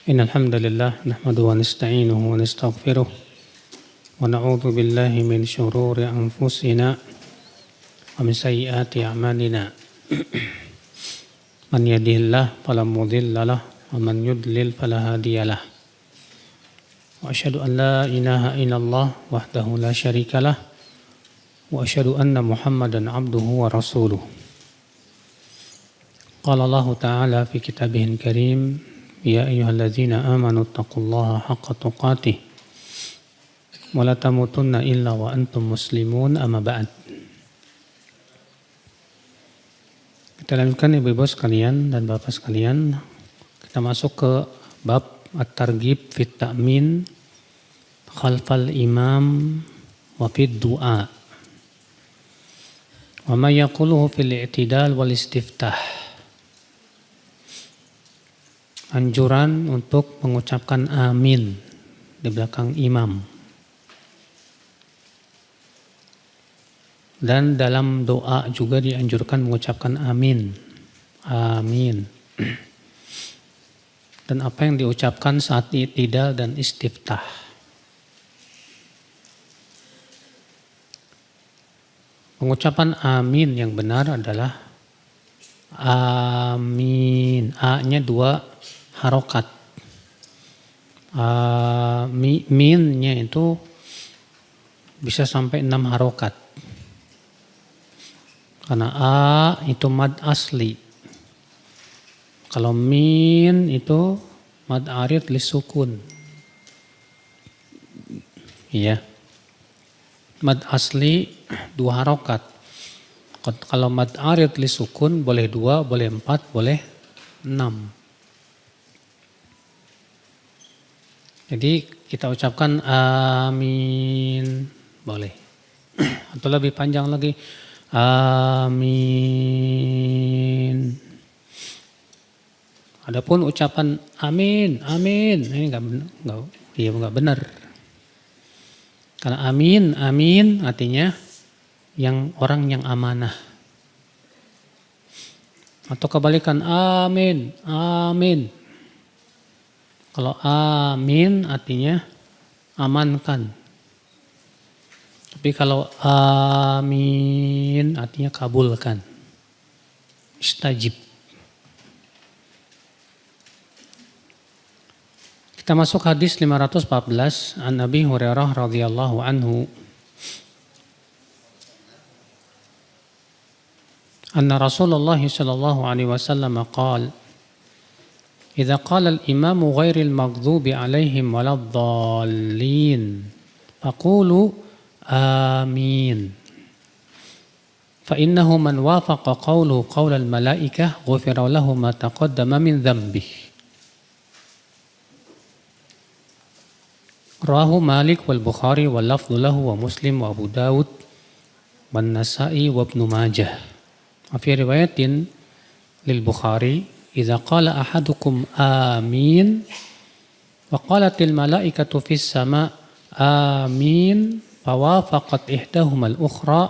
إن الحمد لله نحمده ونستعينه ونستغفره ونعوذ بالله من شرور أنفسنا ومن سيئات أعمالنا من يهده الله فلا مضل له ومن يضلل فلا هادي له وأشهد أن لا إله إلا الله وحده لا شريك له وأشهد أن محمدا عبده ورسوله قال الله تعالى في كتابه الكريم يا أيها الذين آمنوا اتقوا الله حق تقاته ولا تموتن إلا وأنتم مسلمون أما بعد. Kita lanjutkan ibu-ibu sekalian dan bapak sekalian. Kita masuk ke bab at-targhib fit ta'min khalfal imam wa fid du'a. Wa ma yaquluhu fil i'tidal wal istiftah. Anjuran untuk mengucapkan amin di belakang imam. Dan dalam doa juga dianjurkan mengucapkan amin. Amin. Dan apa yang diucapkan saat i'tidal dan istiftah. Pengucapan amin yang benar adalah amin. A-nya 2 harokat. Minnya itu bisa sampai 6 harokat. Karena A itu mad asli. Kalau min itu mad arid li sukun. Iya. Mad asli 2 harokat. Kalau mad arid li sukun boleh 2, boleh 4, boleh 6. Jadi kita ucapkan amin, boleh. Atau lebih panjang lagi, amin. Adapun ucapan amin, amin, ini nggak benar. Karena amin artinya orang yang amanah. Atau kebalikan amin, amin. Kalau amin artinya amankan. Tapi kalau amin artinya kabulkan. Istajib. Kita masuk hadis 514 an Abi Hurairah radhiyallahu anhu. Anna Rasulullah sallallahu alaihi wasallam qala إذا قال الإمام غير المغضوب عليهم ولا الضالين فقولوا آمين فإنه من وافق قوله قول الملائكة غفر له ما تقدم من ذنبه رواه مالك والبخاري واللفظ له ومسلم وأبو داود والنسائي وابن ماجه وفي رواية للبخاري إذا قال أحدكم آمين وقالت الملائكة في السماء آمين فوافقت إحداهما الأخرى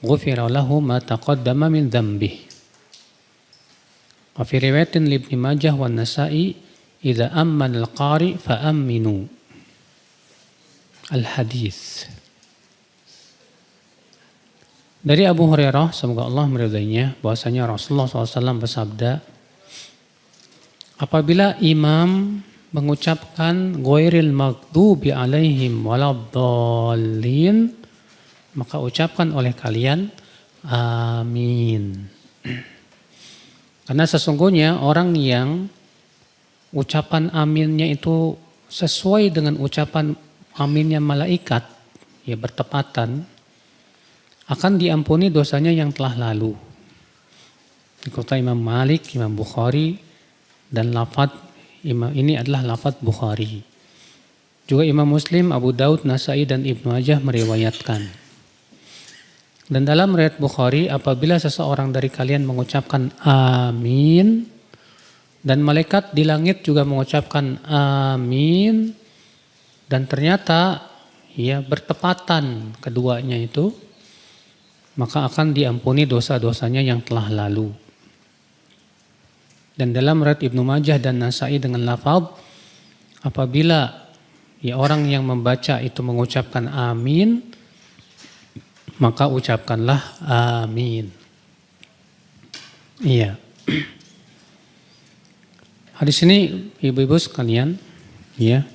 غفر له ما تقدم من ذنبه وفي رواية لابن ماجه والنسائي إذا أمن القارئ فأمنوا الحديث. Dari Abu Hurairah, semoga Allah meridainya, bahwasanya Rasulullah SAW bersabda, apabila imam mengucapkan ghairil maghdubi alaihim waladdallin, maka ucapkan oleh kalian amin. Karena sesungguhnya orang yang ucapan aminnya itu sesuai dengan ucapan aminnya malaikat, ya bertepatan, akan diampuni dosanya yang telah lalu. Dikutip Imam Malik, Imam Bukhari, dan lafaz ini adalah lafaz Bukhari. Juga Imam Muslim, Abu Daud, Nasai dan Ibnu Majah meriwayatkan. Dan dalam riwayat Bukhari, apabila seseorang dari kalian mengucapkan amin dan malaikat di langit juga mengucapkan amin dan ternyata ya bertepatan keduanya itu, maka akan diampuni dosa-dosanya yang telah lalu. Dan dalam riwayat Ibnu Majah dan Nasai dengan lafaz Apabila ya orang yang membaca itu mengucapkan amin, maka ucapkanlah amin. Iya. Hadis ini ibu-ibu sekalian ya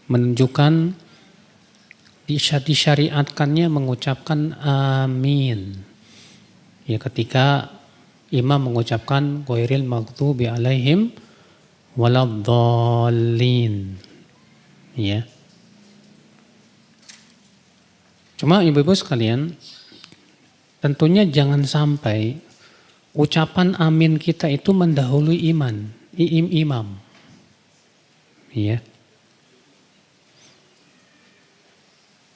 menunjukkan disyariatkannya mengucapkan amin. Ya ketika imam mengucapkan ghairil maghdubi alaihim waladdallin. Ya. Cuma ibu-ibu sekalian, tentunya jangan sampai ucapan amin kita itu mendahului imam. Ya.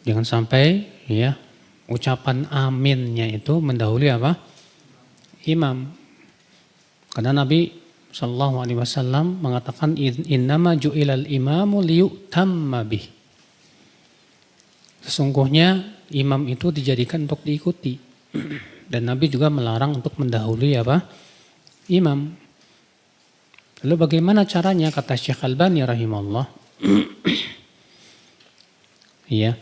Jangan sampai ya ucapan aminnya itu mendahului apa? Imam. Karena Nabi Shallallahu Alaihi Wasallam mengatakan innama ju'ilal imamu liyutamma bih. Sesungguhnya imam itu dijadikan untuk diikuti. Dan Nabi juga melarang untuk mendahului apa? Imam. Lalu bagaimana caranya, kata Syekh Albani rahimahullah? Iya.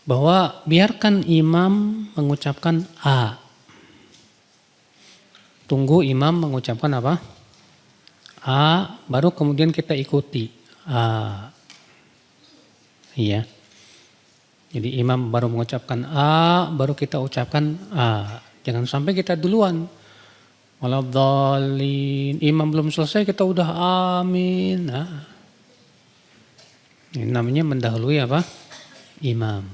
Bahwa biarkan imam mengucapkan A. Tunggu imam mengucapkan apa? A, baru kemudian kita ikuti A. Iya. Jadi imam baru mengucapkan A, baru kita ucapkan A. Jangan sampai kita duluan. Waladdallin, imam belum selesai kita udah amin. Nah, ini namanya mendahului apa? Imam.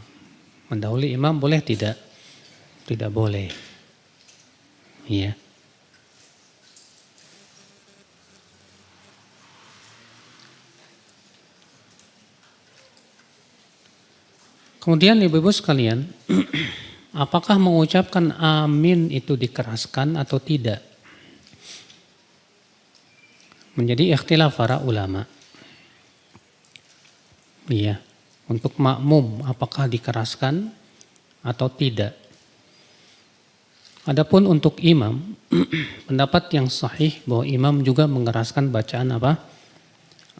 Mendahului imam boleh tidak? Tidak boleh. Iya. Kemudian ibu-ibu sekalian, apakah mengucapkan amin itu dikeraskan atau tidak? Menjadi ikhtilaf para ulama. Iya, untuk makmum apakah dikeraskan atau tidak? Adapun untuk imam, pendapat yang sahih bahwa imam juga mengeraskan bacaan apa?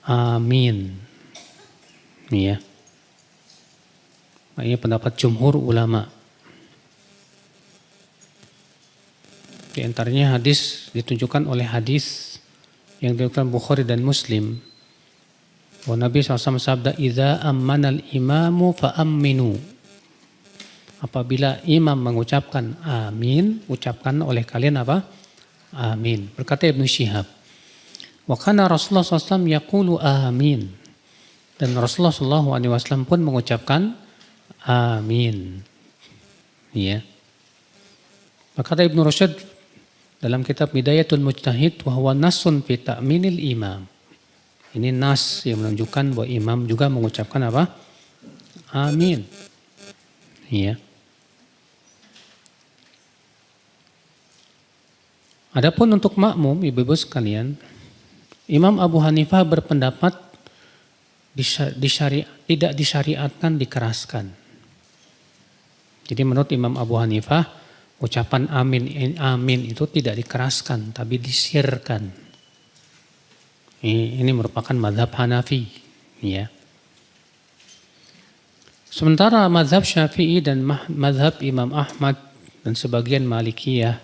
Amin. Iya. Ini pendapat jumhur ulama. Di antaranya hadis ditunjukkan oleh hadis yang diriwayatkan Bukhari dan Muslim. Bahwa Nabi SAW sabda, "Idza ammanal imamu fa'amminu." Apabila imam mengucapkan amin, ucapkan oleh kalian apa? Amin. Berkata Ibnu Syihab, "Wa kana Rasulullah SAW yaqulu amin." Dan Rasulullah SAW pun mengucapkan amin. Ya. Berkata Ibnu Rusyd dalam kitab Bidayatul Mujtahid, wa huwa nassun fi ta'minil imam. Ini nas yang menunjukkan bahwa imam juga mengucapkan apa? Amin. Ya. Adapun untuk makmum, ibu-ibu sekalian, Imam Abu Hanifah berpendapat tidak disyariatkan dikeraskan. Jadi menurut Imam Abu Hanifah, ucapan amin itu tidak dikeraskan, tapi disirkan. Ini merupakan mazhab Hanafi. Ya. Sementara mazhab Syafi'i dan mazhab Imam Ahmad dan sebagian Malikiyah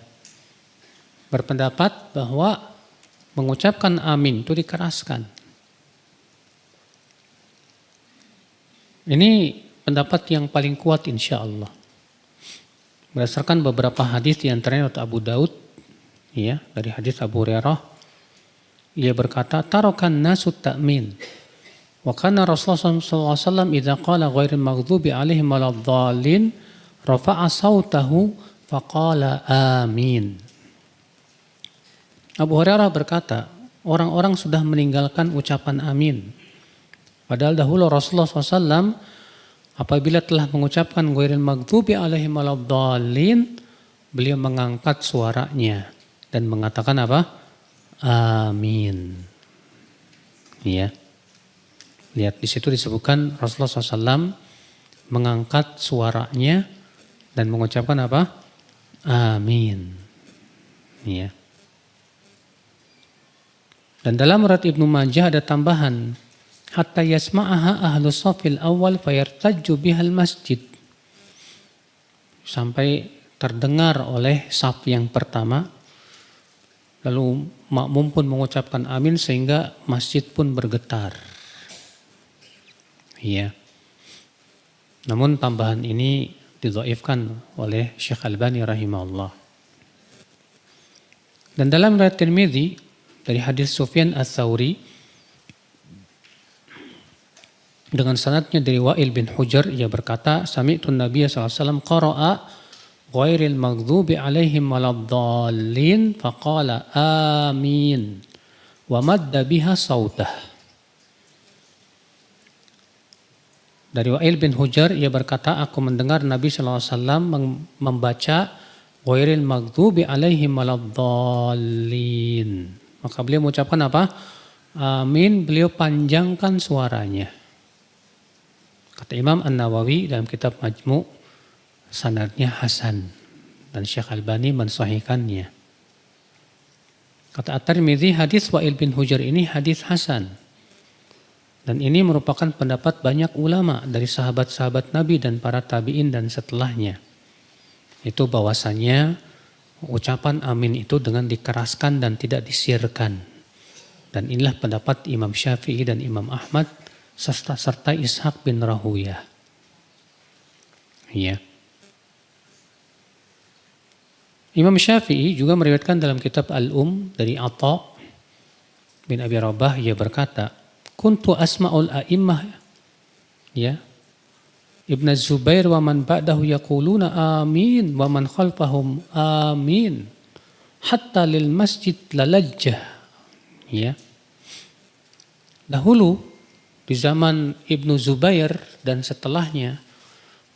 berpendapat bahwa mengucapkan amin itu dikeraskan. Ini pendapat yang paling kuat insya Allah. Berdasarkan beberapa hadis di antaranya dari Abu Daud, ya, dari hadis Abu Hurairah, ia berkata, "Tarakan nasu ta'min. Wa kana Rasulullah SAW idza qala ghairil maghdubi alaihim waladdallin rafa'a sautahu faqala amin." Abu Hurairah berkata, orang-orang sudah meninggalkan ucapan amin. Padahal dahulu Rasulullah SAW apabila telah mengucapkan ghairil maghdubi alaihim waladdallin, beliau mengangkat suaranya dan mengatakan apa? Amin. Ya. Lihat di situ disebutkan Rasulullah SAW mengangkat suaranya dan mengucapkan apa? Amin. Ya. Dan dalam riwayat Ibnu Majah ada tambahan, hatta yasma'aha ahlu shafil awal fayartajju bihal masjid. Sampai terdengar oleh saf yang pertama, lalu makmum pun mengucapkan amin sehingga masjid pun bergetar. Iya. Namun tambahan ini didhaifkan oleh Syekh Albani rahimahullah. Dan dalam riwayat Tirmidzi dari hadis Sufyan Ats-Tsauri dengan sanadnya dari Wa'il bin Hujr, ia berkata, sami'tu Nabiy sallallahu alaihi wasallam qara'a ghairil maghdubi alaihim waladdallin faqala amin wa madda biha sautah. Dari Wa'il bin Hujr, ia berkata, aku mendengar Nabi sallallahu alaihi wasallam membaca ghairil maghdubi alaihim waladdallin. Maka beliau mengucapkan apa? Amin, beliau panjangkan suaranya. Kata Imam An-Nawawi dalam kitab Majmu', sanadnya hasan dan Syekh Albani mensahihkannya. Kata At-Tirmidzi, hadis Wa'il bin Hujr ini hadis hasan. Dan ini merupakan pendapat banyak ulama dari sahabat-sahabat Nabi dan para tabi'in dan setelahnya. Itu bahwasannya ucapan amin itu dengan dikeraskan dan tidak disirkan. Dan inilah pendapat Imam Syafi'i dan Imam Ahmad serta Ishaq bin Rahuyah. Ya. Imam Syafi'i juga meriwayatkan dalam kitab Al-Um dari Atha bin Abi Rabah, ia berkata, kuntu asma'ul a'immah ya Ibn Zubair wa man ba'dahu yaquluna amin wa man khalfahum amin hatta lil masjid lalajjah. Ya. Dahulu di zaman Ibnu Zubair dan setelahnya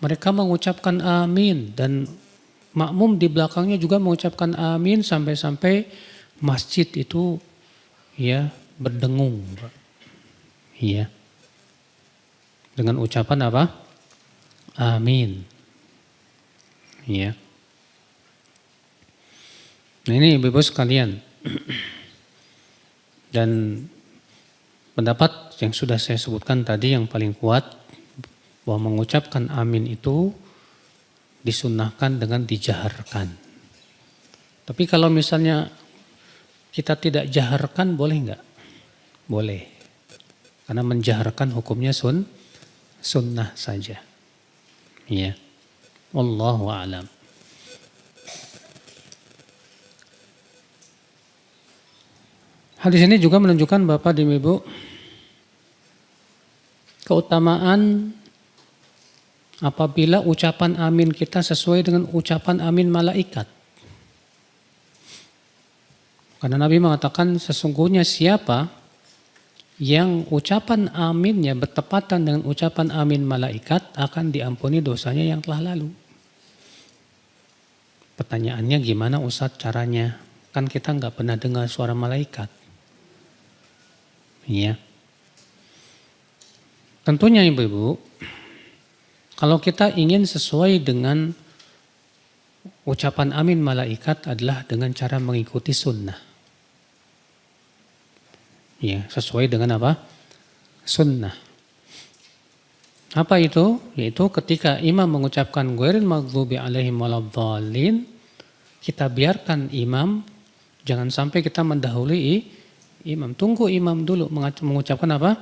mereka mengucapkan amin dan makmum di belakangnya juga mengucapkan amin sampai-sampai masjid itu ya berdengung. Ya. Dengan ucapan apa? Amin. Ya. Nah ini Ibu-ibu sekalian. Dan pendapat yang sudah saya sebutkan tadi yang paling kuat bahwa mengucapkan amin itu disunnahkan dengan dijaharkan. Tapi kalau misalnya kita tidak jaharkan boleh enggak? Boleh. Karena menjaharkan hukumnya sunnah saja. Ya. Wallahu a'lam. Hadis ini juga menunjukkan Bapak dan Ibu keutamaan apabila ucapan amin kita sesuai dengan ucapan amin malaikat. Karena Nabi mengatakan sesungguhnya siapa yang ucapan aminnya bertepatan dengan ucapan amin malaikat akan diampuni dosanya yang telah lalu. Pertanyaannya gimana Ustadz caranya? Kan kita nggak pernah dengar suara malaikat. Ya. Tentunya Ibu-ibu, kalau kita ingin sesuai dengan ucapan amin malaikat adalah dengan cara mengikuti sunnah. Ya, sesuai dengan apa? Sunnah. Apa itu? Yaitu ketika imam mengucapkan ghairil maghdubi alaihim waladdallin, kita biarkan imam, jangan sampai kita mendahului imam. Tunggu imam dulu mengucapkan apa?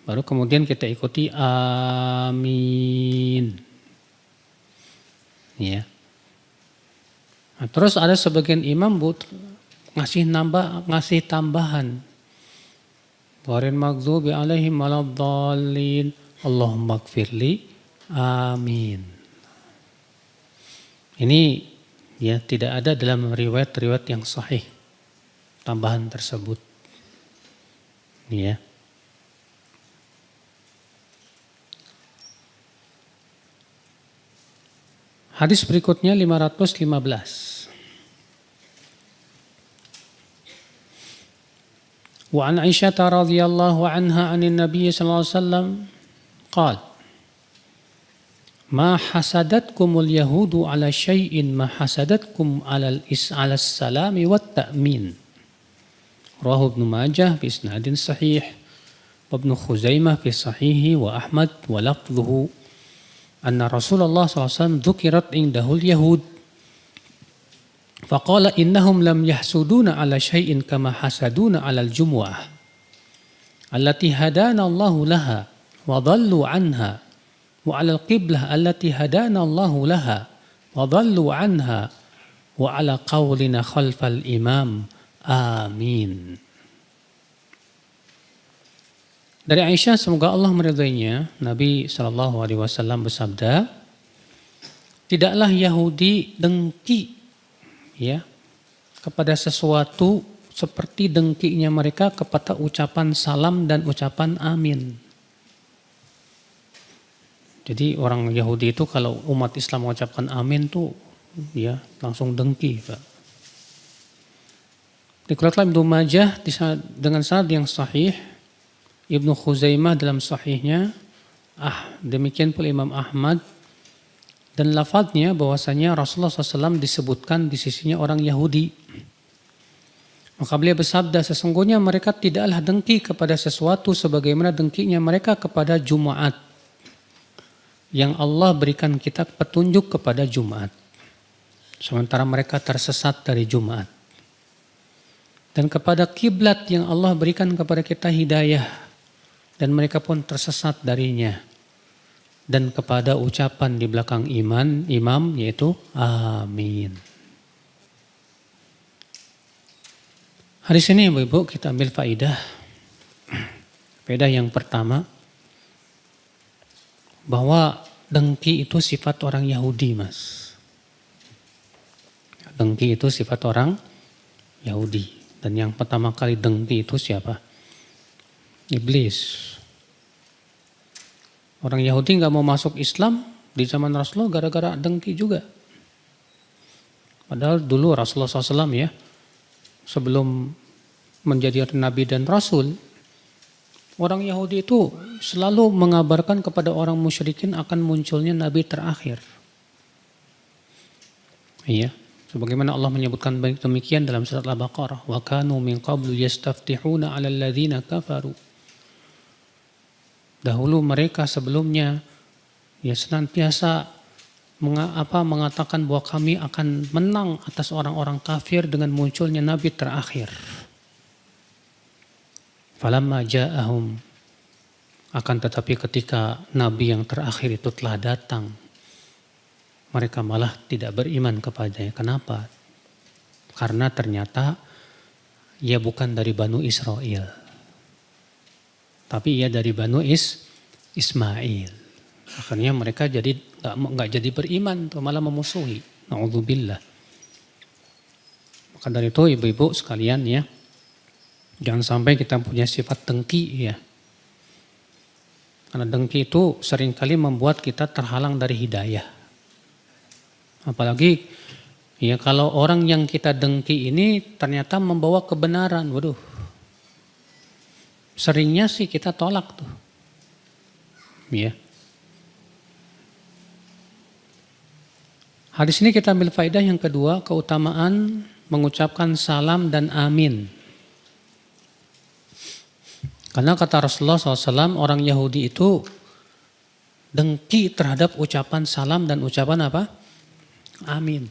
Baru kemudian kita ikuti amin. Ya. Nah, terus ada sebagian imam ngasih tambahan. Ghairil maghdubi alaihim waladdallin. Allahumma gfirli. Amin. Ini ya tidak ada dalam riwayat-riwayat yang sahih tambahan tersebut. Ya. Hadis berikutnya 515. Wa an Aisyah radhiyallahu anha 'anil Nabi sallallahu alaihi wasallam qala ma hasadatkumul yahudu ala syai'in ma hasadatkum ala salami wat ta'min. Rawahu Ibnu Majah bi isnadin sahih. Ibnu Khuzaimah fi sahihi wa Ahmad wa lafdhuhu anna Rasulullah SAW dzukirat indahul Yahud faqala innahum lam yahsuduna ala syai'in kama hasaduna ala al-jumu'ah allati hadana Allahu laha wa dhallu anha wa ala al-qiblah allati hadana Allahu laha wa dhallu anha wa ala qawlina khalfal imam amin. Dari Aisyah, semoga Allah meridainya, Nabi SAW bersabda, tidaklah Yahudi dengki ya kepada sesuatu seperti dengkinya mereka kepada ucapan salam dan ucapan amin. Jadi orang Yahudi itu kalau umat Islam mengucapkan amin tuh ya langsung dengki, Pak. Dikeluarkan Ibnu Majah dengan sanad yang sahih, Ibnu Khuzaimah dalam sahihnya, demikian pula Imam Ahmad, dan lafadznya bahwasanya Rasulullah SAW disebutkan di sisinya orang Yahudi. Maka beliau bersabda, sesungguhnya mereka tidaklah dengki kepada sesuatu sebagaimana dengkinya mereka kepada Jumat, yang Allah berikan kita petunjuk kepada Jumat, sementara mereka tersesat dari Jumat. Dan kepada kiblat yang Allah berikan kepada kita hidayah, dan mereka pun tersesat darinya. Dan kepada ucapan di belakang imam yaitu amin. Hari ini Ibu-ibu kita ambil faidah. Faidah yang pertama, bahwa dengki itu sifat orang Yahudi, Mas. Dengki itu sifat orang Yahudi. Dan yang pertama kali dengki itu siapa? Iblis. Orang Yahudi nggak mau masuk Islam di zaman Rasulullah gara-gara dengki juga. Padahal dulu Rasulullah SAW ya, sebelum menjadi Nabi dan Rasul, orang Yahudi itu selalu mengabarkan kepada orang musyrikin akan munculnya Nabi terakhir. Iya, sebagaimana Allah menyebutkan demikian dalam surat Al-Baqarah, wa kanu min qablu yastaftihuna 'alal ladzina kafaru. Dahulu mereka sebelumnya ya senantiasa mengatakan bahwa kami akan menang atas orang-orang kafir dengan munculnya Nabi terakhir. Falamma ja'ahum, akan tetapi ketika Nabi yang terakhir itu telah datang, mereka malah tidak beriman kepadanya. Kenapa? Karena ternyata ia bukan dari Banu Israel, tapi ia dari Banu Ismail. Akhirnya mereka jadi nggak jadi beriman, tuh malah memusuhi. Na'udzubillah. Maka dari itu ibu-ibu sekalian ya, jangan sampai kita punya sifat dengki ya. Karena dengki itu seringkali membuat kita terhalang dari hidayah. Apalagi ya kalau orang yang kita dengki ini ternyata membawa kebenaran, waduh. Seringnya sih kita tolak tuh. Ya. Hadis ini kita ambil faedah yang kedua, keutamaan mengucapkan salam dan amin. Karena kata Rasulullah SAW, orang Yahudi itu dengki terhadap ucapan salam dan ucapan apa? Amin.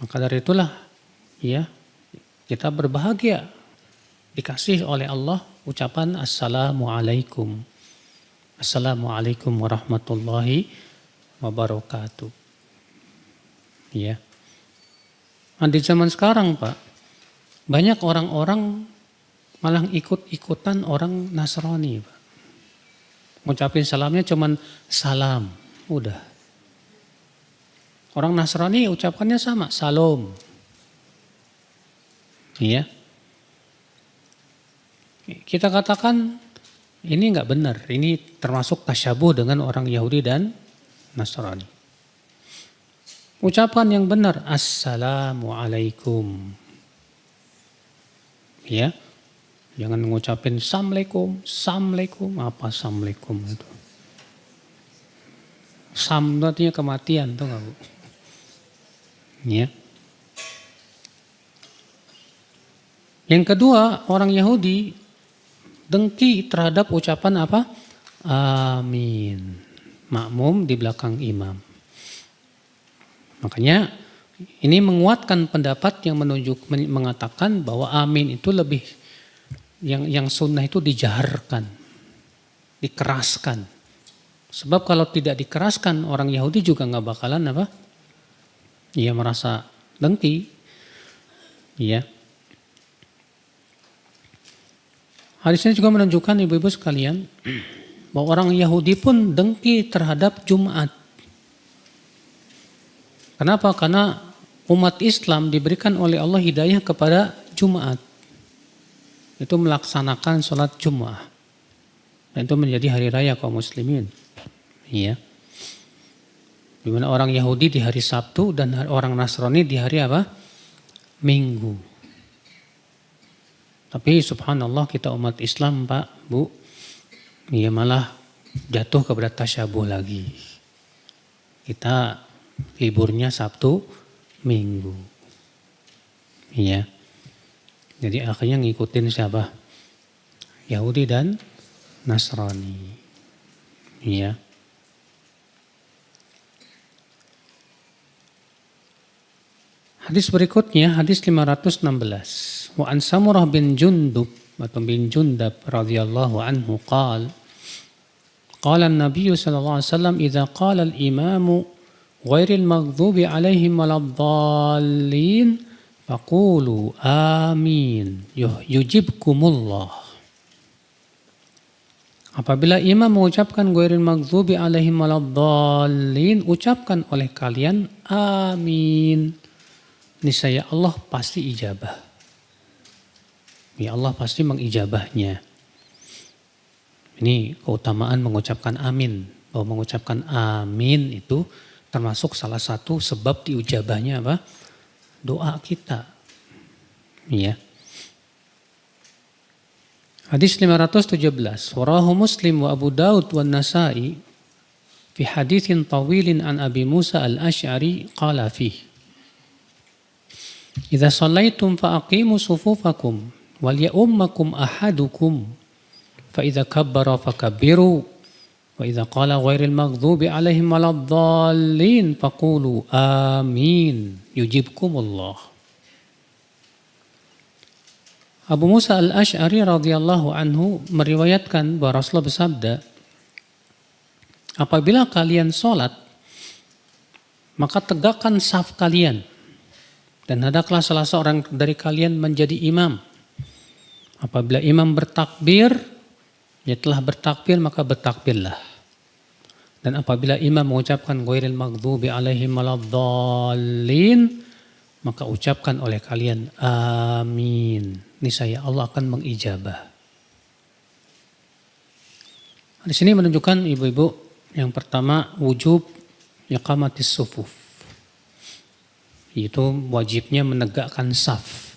Maka dari itulah ya, kita berbahagia dikasih oleh Allah ucapan Assalamualaikum. Assalamualaikum warahmatullahi wabarakatuh. Ya. Nah, di zaman sekarang Pak, banyak orang-orang malah ikut-ikutan orang Nasrani Pak. Ngucapin salamnya cuman salam, udah. Orang Nasrani ucapannya sama, salam. Iya. Kita katakan ini enggak benar, ini termasuk tasyabuh dengan orang Yahudi dan Nasrani. Ucapan yang benar, Assalamualaikum. Ya. Jangan mengucapin Assalamualaikum, Assalamualaikum, apa Assalamualaikum itu. Sam artinya kematian, tuh enggak Bu? Ya. Yang kedua, orang Yahudi dengki terhadap ucapan apa? Amin. Makmum di belakang imam. Makanya ini menguatkan pendapat yang mengatakan bahwa amin itu lebih yang sunnah itu dijaharkan, dikeraskan. Sebab kalau tidak dikeraskan orang Yahudi juga nggak bakalan apa? Ia merasa dengki. Ya. Hadis ini juga menunjukkan ibu-ibu sekalian bahwa orang Yahudi pun dengki terhadap Jumat. Kenapa? Karena umat Islam diberikan oleh Allah hidayah kepada Jumat. Itu melaksanakan sholat Jumat. Dan itu menjadi hari raya kaum muslimin. Iya. Di mana orang Yahudi di hari Sabtu dan orang Nasrani di hari apa? Minggu. Tapi subhanallah kita umat Islam Pak, Bu, ya malah jatuh kepada tasyabuh lagi. Kita liburnya Sabtu, Minggu. Iya. Jadi akhirnya ngikutin siapa? Yahudi dan Nasrani. Iya. Hadis berikutnya, hadis 516. Wa an Samurah bin Jundub atau bin Jundab radhiyallahu anhu qala an-nabiy sallallahu alaihi wasallam idza qala al-imamu ghairil maghdubi alaihim waladdallin faqulu amin yujibkumullah. Apabila imam mengucapkan ghairil maghdubi alaihim waladdallin, ucapkan oleh kalian amin. Niscaya Allah pasti ijabah. Ya Allah pasti mengijabahnya. Ini keutamaan mengucapkan amin. Bahwa mengucapkan amin itu termasuk salah satu sebab diujabahnya apa? Doa kita. Ya. Hadis 517. Warahu Muslim wa Abu Daud wa Nasa'i fi hadithin tawilin an Abi Musa al-Ash'ari qala fihi. Idza shallaitum fa aqimu sufufakum wal ya'ummakum ahadukum fa idza kabbara fakabbiru wa idza qala ghairil maghdubi alaihim waladdallin faqulu amin yujibkumullah. Abu Musa al-Ash'ari radhiyallahu anhu meriwayatkan bahwa Rasulullah bersabda, apabila kalian sholat maka tegakkan saf kalian. Dan hendaklah salah seorang dari kalian menjadi imam. Apabila imam bertakbir, ya telah bertakbir maka bertakbirlah. Dan apabila imam mengucapkan ghairil maghdubi alaihim waladdallin, maka ucapkan oleh kalian amin. Niscaya Allah akan mengijabah. Di sini menunjukkan ibu-ibu yang pertama wujub iqamatis sufuf. Itu wajibnya menegakkan saf.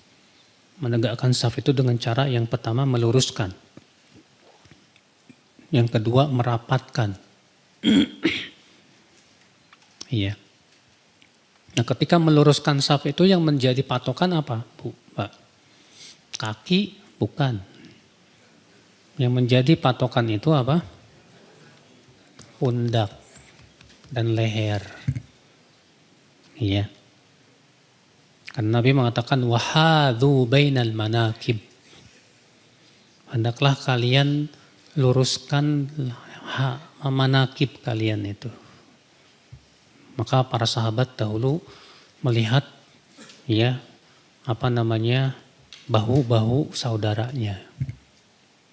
Menegakkan saf itu dengan cara yang pertama meluruskan. Yang kedua merapatkan. Iya. Nah ketika meluruskan saf itu yang menjadi patokan apa, Bu, Pak? Kaki bukan. Yang menjadi patokan itu apa? Pundak dan leher. Iya. Karena Nabi mengatakan wahadhu bainal manakib. Hendaklah kalian luruskan manakib kalian itu. Maka para sahabat dahulu melihat ya bahu-bahu saudaranya.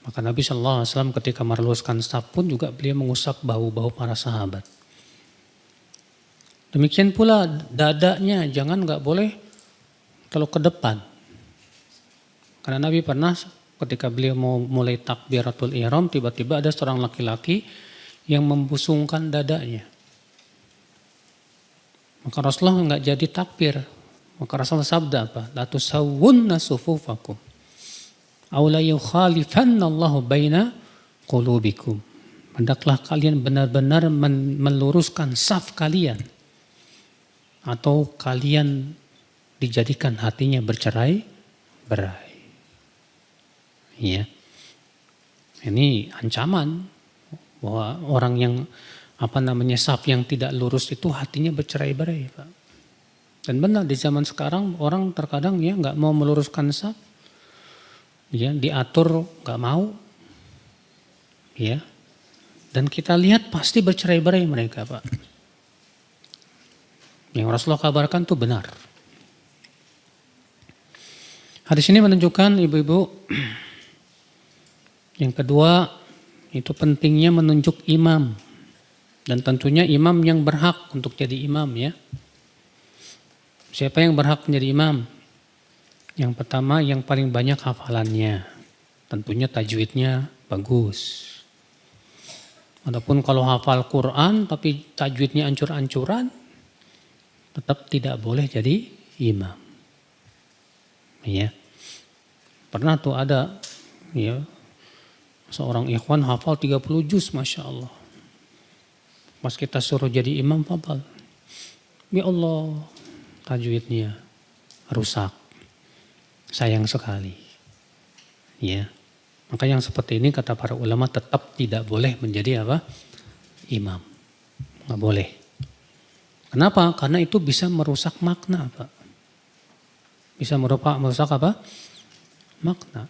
Maka Nabi SAW ketika meluruskan saf pun juga beliau mengusap bahu-bahu para sahabat. Demikian pula dadanya jangan nggak boleh kalau ke depan. Karena Nabi pernah ketika beliau mau mulai takbiratul ihram tiba-tiba ada seorang laki-laki yang membusungkan dadanya. Maka Rasulullah enggak jadi takbir. Maka Rasulullah sabda apa? La tusawwunna sufufakum. Aw la yukhalifannallahu baina qulubikum. Hendaklah kalian benar-benar meluruskan saf kalian. Atau kalian dijadikan hatinya bercerai-berai. Ya. Ini ancaman bahwa orang yang saf yang tidak lurus itu hatinya bercerai-berai, Pak. Dan benar di zaman sekarang orang terkadang ya nggak mau meluruskan saf, ya diatur nggak mau, ya. Dan kita lihat pasti bercerai-berai mereka, Pak. Yang Rasulullah kabarkan itu benar. Hadis ini menunjukkan ibu-ibu, yang kedua itu pentingnya menunjuk imam. Dan tentunya imam yang berhak untuk jadi imam ya. Siapa yang berhak menjadi imam? Yang pertama yang paling banyak hafalannya. Tentunya tajwidnya bagus. Adapun kalau hafal Quran tapi tajwidnya ancur-ancuran, tetap tidak boleh jadi imam. Ya. Pernah tuh ada ya seorang ikhwan hafal 30 juz, Masya Allah. Pas kita suruh jadi imam hafal. Ya Allah, tajwidnya rusak. Sayang sekali. Ya. Maka yang seperti ini kata para ulama tetap tidak boleh menjadi apa? Imam. Nggak boleh. Kenapa? Karena itu bisa merusak makna, Pak. Bisa merusak apa? Makna.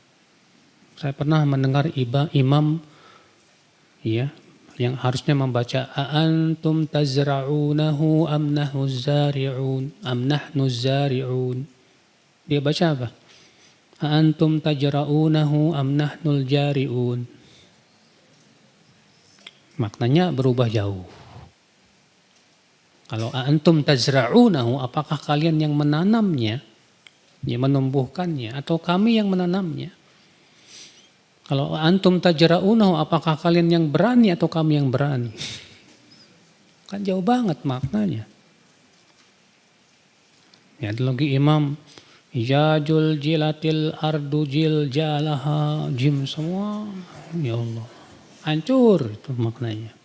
Saya pernah mendengar imam ya yang harusnya membaca antum tazra'unahu am nahnu zari'un. Dia baca apa? Antum tajra'unahu am nahnul jari'un. Maknanya berubah jauh. Kalau antum tazra'unahu, apakah kalian yang menanamnya, yang menumbuhkannya, atau kami yang menanamnya? Kalau antum tajra'unahu, apakah kalian yang berani atau kami yang berani? Kan jauh banget maknanya. Ya, ada lagi imam Jajul jilatil ardu jil jalaha jim semua. Ya Allah. Hancur itu maknanya.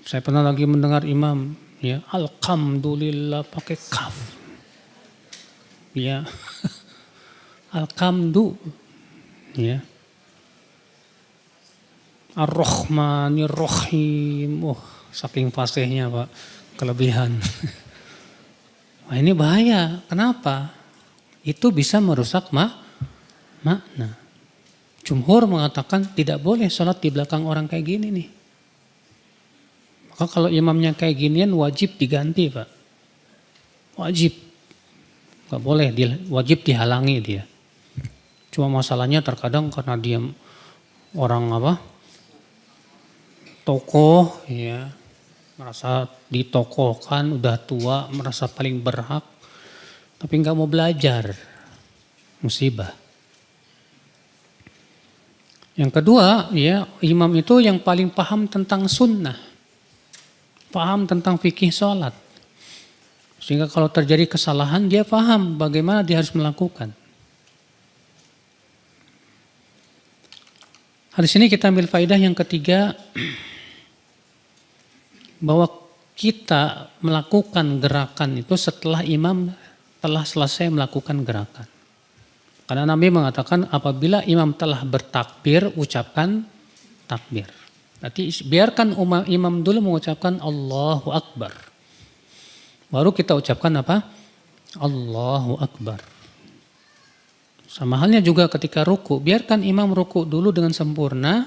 Saya pernah lagi mendengar imam ya alhamdulillah pakai kaf. Ya. Alhamdu ya. Ar-Rahmanir Rahim. Oh, saking fasihnya, Pak. Kelebihan. Wah, ini bahaya. Kenapa? Itu bisa merusak makna. Jumhur mengatakan tidak boleh sholat di belakang orang kayak gini nih. Maka kalau imamnya kayak ginian wajib diganti, Pak. Wajib. Gak boleh, wajib dihalangi dia. Cuma masalahnya terkadang karena dia orang tokoh ya. Merasa ditokohkan, udah tua, merasa paling berhak, tapi nggak mau belajar, musibah. Yang kedua, ya imam itu yang paling paham tentang sunnah, paham tentang fikih sholat, sehingga kalau terjadi kesalahan dia paham bagaimana dia harus melakukan. Hadis ini kita ambil faidah yang ketiga. Bahwa kita melakukan gerakan itu setelah imam telah selesai melakukan gerakan. Karena Nabi mengatakan apabila imam telah bertakbir, ucapkan takbir. Berarti biarkan imam dulu mengucapkan Allahu Akbar. Baru kita ucapkan apa? Allahu Akbar. Sama halnya juga ketika ruku, biarkan imam ruku dulu dengan sempurna,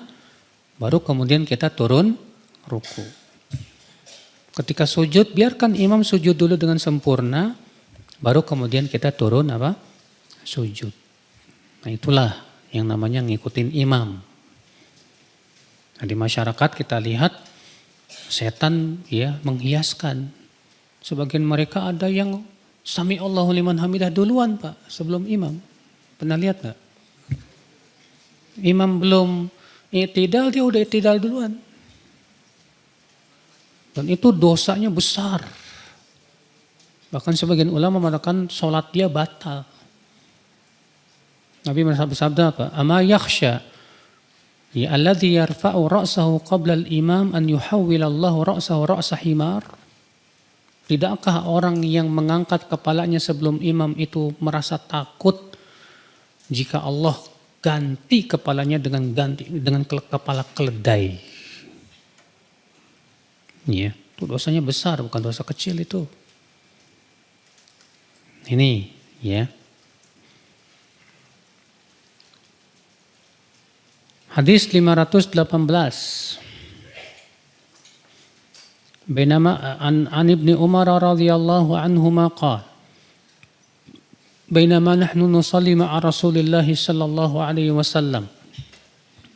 baru kemudian kita turun ruku. Ketika sujud, biarkan imam sujud dulu dengan sempurna, baru kemudian kita turun sujud. Nah itulah yang namanya ngikutin imam. Nah, di masyarakat kita lihat setan ya menghiaskan. Sebagian mereka ada yang sami Allahu liman hamidah duluan, Pak, sebelum imam. Pernah lihat gak? Imam belum i'tidal, dia udah i'tidal duluan. Dan itu dosanya besar. Bahkan sebagian ulama mengatakan sholat dia batal. Nabi bersabda apa? Ama yakhsha ya alladhi yarfa'u ra'sahu qabla al-imam an yuhawwilallahu ra'sahu ra'sa himar. Tidakkah orang yang mengangkat kepalanya sebelum imam itu merasa takut jika Allah ganti kepalanya dengan kepala keledai. Ya, itu dosanya besar, bukan dosa kecil itu. Ini, ya. Hadis 518. Bainama an Ibnu Umar radhiyallahu anhuma qala بينما نحن نصلي مع رسول الله صلى الله عليه وسلم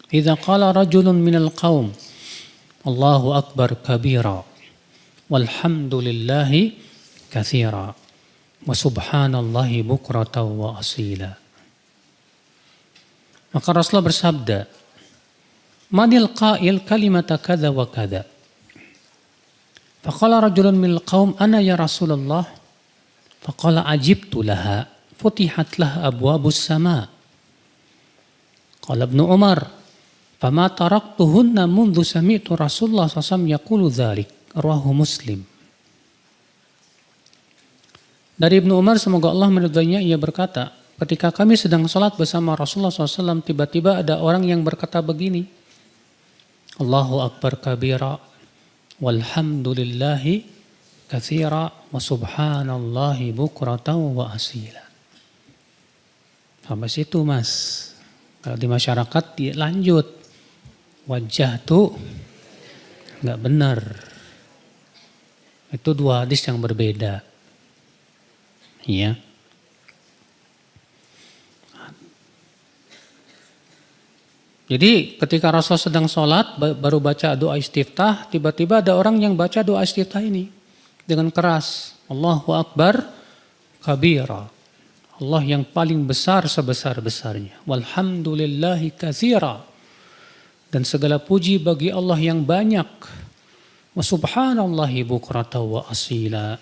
إذا قال رجل من القوم الله أكبر كبيرا والحمد لله كثيرا وسبحان الله بكرة وأصيلا. Maka Rasulullah bersabda, manil qail kalimata kadza wa kadza. Faqala rajulun minal qaum ana ya Rasulullah. Faqala ajibtu laha futihat lah abwabus sama. Qala Ibnu Umar, fama taraktuhunna mundu sami'tu Rasulullah SAW yaqulu dzalik. Rawahu Muslim. Dari Ibnu Umar, semoga Allah meridhoinya, ia berkata, ketika kami sedang sholat bersama Rasulullah SAW, tiba-tiba ada orang yang berkata begini, Allahu Akbar kabira, walhamdulillahi katsira, wa subhanallahi bukratan wa asila. Sampai situ mas. Kalau di masyarakat dia lanjut, wajah tuh nggak benar. Itu dua hadis yang berbeda. Ya. Jadi ketika Rasul sedang sholat baru baca doa istiftah, tiba-tiba ada orang yang baca doa istiftah ini dengan keras. Allahu Akbar kabira. Allah yang paling besar sebesar-besarnya. Walhamdulillahi katsira. Dan segala puji bagi Allah yang banyak. Wa subhanallahi bukrata wa asila.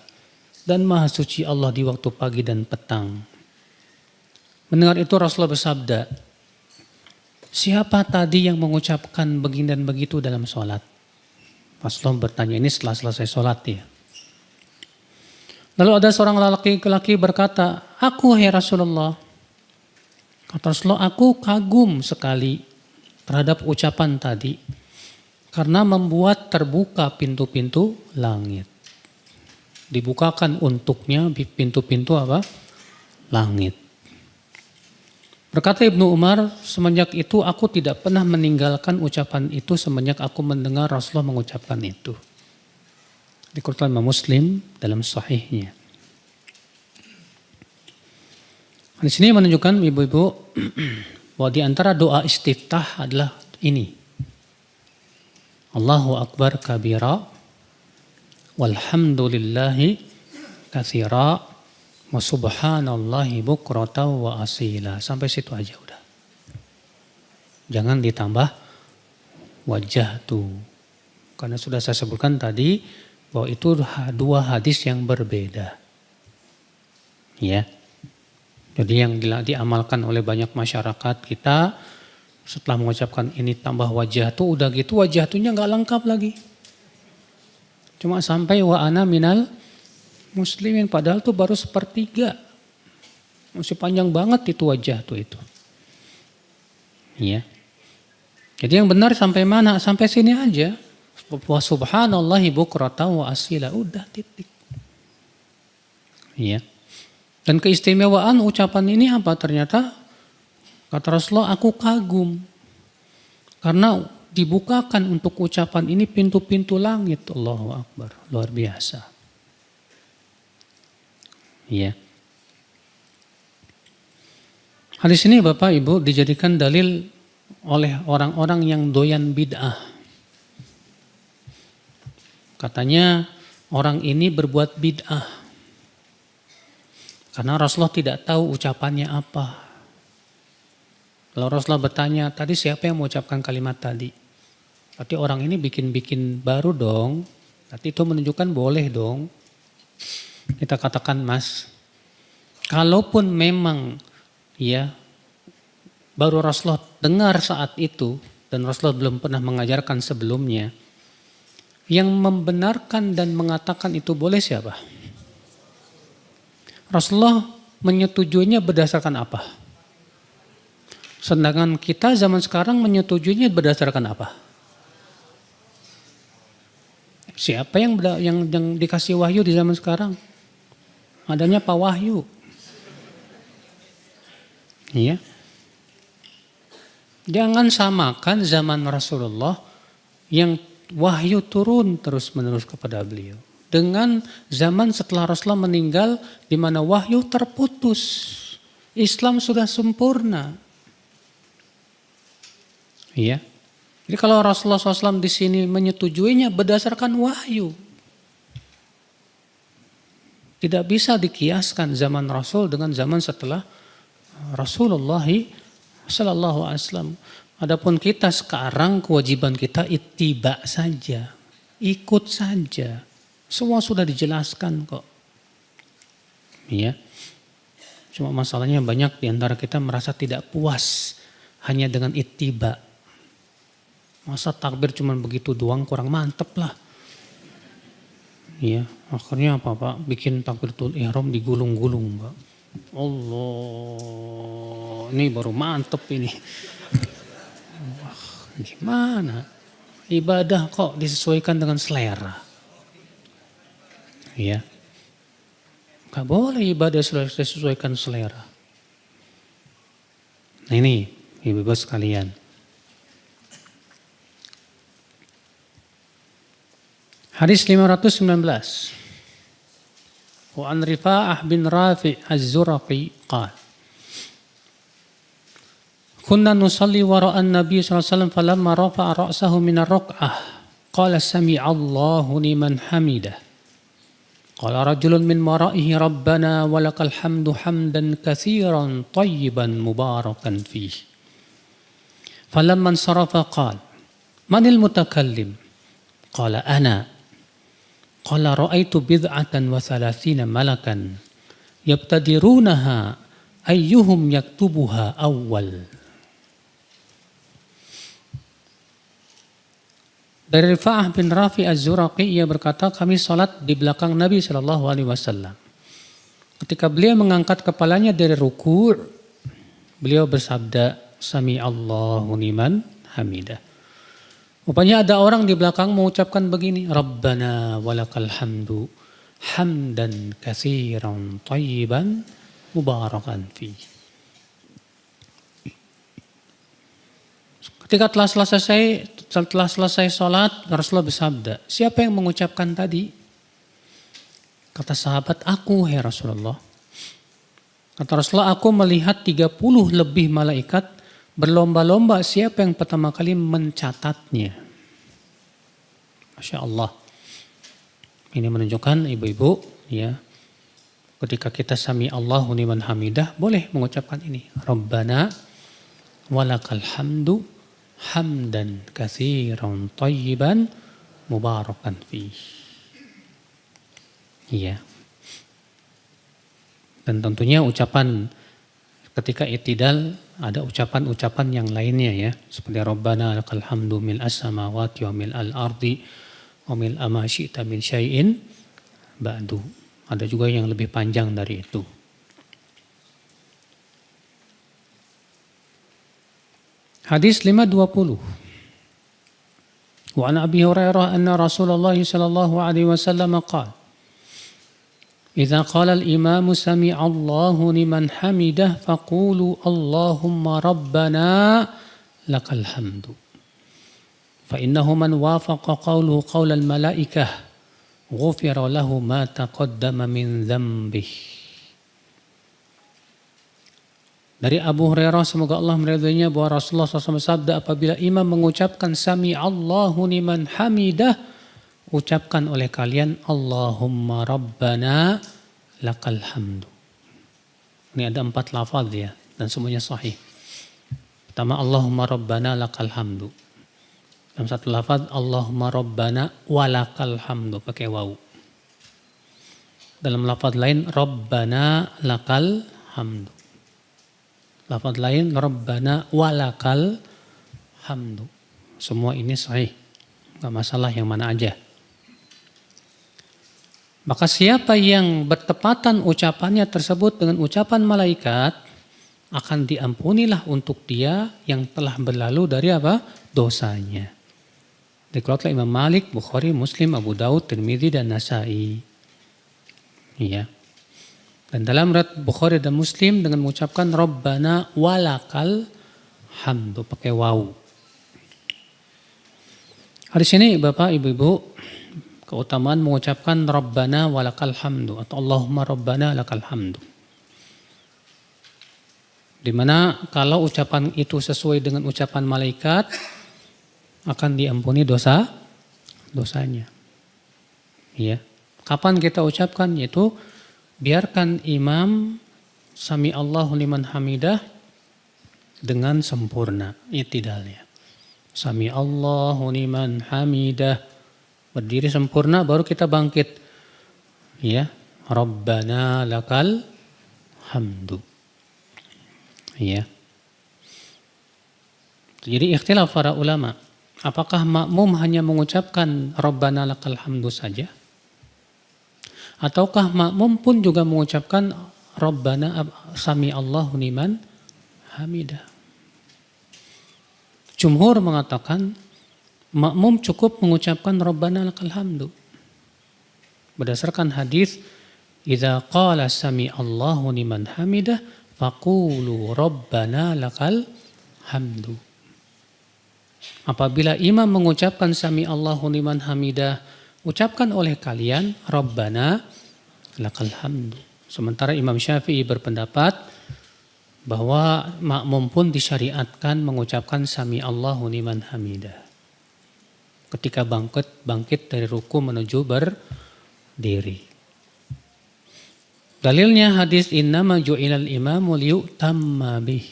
Dan maha suci Allah di waktu pagi dan petang. Mendengar itu Rasulullah bersabda, siapa tadi yang mengucapkan begini dan begitu dalam sholat? Rasulullah bertanya ini setelah selesai sholat ya. Lalu ada seorang laki-laki berkata, aku ya Rasulullah. Kata Rasulullah, aku kagum sekali terhadap ucapan tadi. Karena membuat terbuka pintu-pintu langit. Dibukakan untuknya pintu-pintu apa? Langit. Berkata Ibnu Umar, semenjak itu aku tidak pernah meninggalkan ucapan itu semenjak aku mendengar Rasulullah mengucapkan itu. Dikeluarkan Imam Muslim dalam sahihnya. Di sini menunjukkan ibu-ibu bahwa di antara doa istiftah adalah ini. Allahu Akbar kabira walhamdulillahi katsira wa subhanallahi bukratan wa asila. Sampai situ aja udah. Jangan ditambah wajah tuh. Karena sudah saya sebutkan tadi bahwa itu dua hadis yang berbeda. Ya. Jadi yang diamalkan oleh banyak masyarakat kita setelah mengucapkan ini tambah wajah tuh udah gitu wajah tuhnya nggak lengkap lagi. Cuma sampai wa ana minal muslimin, padahal tuh baru sepertiga. Masih panjang banget itu wajah tuh itu. Ya. Jadi yang benar sampai mana? Sampai sini aja. Wa subhanallahi bukratan wa asila. Udah titik. Ya. Dan keistimewaan ucapan ini apa? Ternyata kata Rasulullah, aku kagum. Karena dibukakan untuk ucapan ini pintu-pintu langit. Allahu Akbar. Luar biasa. Ya. Hadis ini Bapak Ibu dijadikan dalil oleh orang-orang yang doyan bid'ah. Katanya orang ini berbuat bid'ah. Karena Rasulullah tidak tahu ucapannya apa. Lalu Rasulullah bertanya, tadi siapa yang mengucapkan kalimat tadi? Berarti orang ini bikin-bikin baru dong. Berarti itu menunjukkan boleh dong. Kita katakan mas, kalaupun memang ya baru Rasulullah dengar saat itu dan Rasulullah belum pernah mengajarkan sebelumnya, yang membenarkan dan mengatakan itu boleh siapa? Rasulullah menyetujuinya berdasarkan apa? Sedangkan kita zaman sekarang menyetujuinya berdasarkan apa? Siapa yang dikasih wahyu di zaman sekarang? Adanya Pak Wahyu. Iya. Jangan samakan zaman Rasulullah yang wahyu turun terus-menerus kepada beliau dengan zaman setelah Rasulullah meninggal di mana wahyu terputus. Islam sudah sempurna. Iya. Jadi kalau Rasulullah SAW di sini menyetujuinya berdasarkan wahyu. Tidak bisa dikiaskan zaman Rasul dengan zaman setelah Rasulullah Sallallahu Alaihi Wasallam. Adapun kita sekarang kewajiban kita ittiba saja, ikut saja. Semua sudah dijelaskan kok. Iya. Cuma masalahnya banyak di antara kita merasa tidak puas hanya dengan ittiba. Masa takbir cuma begitu doang kurang mantep lah. Iya, akhirnya apa Pak? Bikin takbiratul ihram digulung-gulung Pak. Allah, ini baru mantep ini. Wah, gimana? Ibadah kok disesuaikan dengan selera. Iya. Gak boleh ibadah disesuaikan selera. Nah ini, ibu-ibu sekalian. Hadis 519. Wa an Rifa'ah bin Rafi' Az-Zuraqi qala Kunna nusalli wara'a an-nabi sallallahu alaihi wasallam falamma rafa'a ra'sahu min ar-rak'ah qala sami'a Allahu liman hamidah qala rajulun min wara'ihi rabbana walakal hamdu hamdan katsiran tayyiban mubarakan fihi falamma insarafa qala manil mutakallim qala ana qala ra'aitu bid'atan wa thalathina malakan yabtadirunaha ayyuhum yaktubuha awwal. Dari Rifa'ah bin Rafi Az-Zuraqi ia berkata kami salat di belakang Nabi SAW. Ketika beliau mengangkat kepalanya dari ruku', beliau bersabda Sami Allahu liman hamidah. Rupanya ada orang di belakang mengucapkan begini, Rabbana walakal hamdu hamdan katsiran tayyiban mubarakan fi. Ketika setelah selesai sholat, Rasulullah bersabda, siapa yang mengucapkan tadi? Kata sahabat, aku ya Rasulullah. Kata Rasulullah, aku melihat 30 lebih malaikat berlomba-lomba siapa yang pertama kali mencatatnya. Masya Allah. Ini menunjukkan ibu-ibu ya. Ketika kita sami Allahu liman hamidah boleh mengucapkan ini. Rabbana walakal hamdu hamdan katsiran tayyiban mubarakan fi. Iya. Dan tentunya ucapan ketika i'tidal ada ucapan-ucapan yang lainnya ya, seperti Rabbana lakal hamdu mil as-samawati wa mil al-ardi wa mil ma syi'ta min syai'in ba'du. Ada juga yang lebih panjang dari itu. Hadis 520. Wa an Abi Hurairah anna Rasulullah sallallahu alaihi wasallam qala إذا قال الإمام سمع الله لمن حمده فقولوا اللهم ربنا لك الحمد فإنه من وافق قوله قول الملائكة غفر له ما تقدم من ذنبه. Dari Abu Hurairah semoga Allah meridhoinya bahwa Rasulullah SAW bersabda apabila imam mengucapkan sami Allahu liman hamidah ucapkan oleh kalian Allahumma Rabbana lakal hamdu. Ini ada 4 lafaz ya dan semuanya sahih. Pertama Allahumma Rabbana lakal hamdu. Dalam satu lafaz Allahumma Rabbana walakal hamdu pakai wawu. Dalam lafaz lain Rabbana lakal hamdu. Lafaz lain Rabbana walakal hamdu. Semua ini sahih. Enggak masalah yang mana aja. Maka siapa yang bertepatan ucapannya tersebut dengan ucapan malaikat, akan diampunilah untuk dia yang telah berlalu dari apa? Dosanya. Dikeluarkan Imam Malik, Bukhari, Muslim, Abu Daud, Tirmidzi dan Nasai. Ya. Dan dalam riwayat Bukhari dan Muslim dengan mengucapkan Rabbana walakal hamdu pakai waw. Di sini Bapak Ibu-ibu, keutamaan mengucapkan Rabbana walakal hamdu atau Allahumma Rabbana lakal hamdu. Dimana kalau ucapan itu sesuai dengan ucapan malaikat akan diampuni dosanya. Ya. Kapan kita ucapkan? Yaitu biarkan imam sami Allahu liman hamidah dengan sempurna i'tidalnya. Sami Allahu liman hamidah, berdiri sempurna baru kita bangkit. Ya, Rabbana lakal hamdu. Ya. Jadi ikhtilaf para ulama, apakah makmum hanya mengucapkan Rabbana lakal hamdu saja? Ataukah makmum pun juga mengucapkan Rabbana sami Allahu liman hamidah? Jumhur mengatakan makmum cukup mengucapkan Rabbana lakal hamdu. Berdasarkan hadis, "Idza qala sami Allahu liman hamidah faqulu Rabbana lakal hamdu." Apabila imam mengucapkan sami Allahu liman hamidah, ucapkan oleh kalian Rabbana lakal hamdu. Sementara Imam Syafi'i berpendapat bahwa makmum pun disyariatkan mengucapkan sami Allahu liman hamidah ketika bangkit dari ruku menuju berdiri. Dalilnya hadis innama ju'ilal imamu liyutamma bih.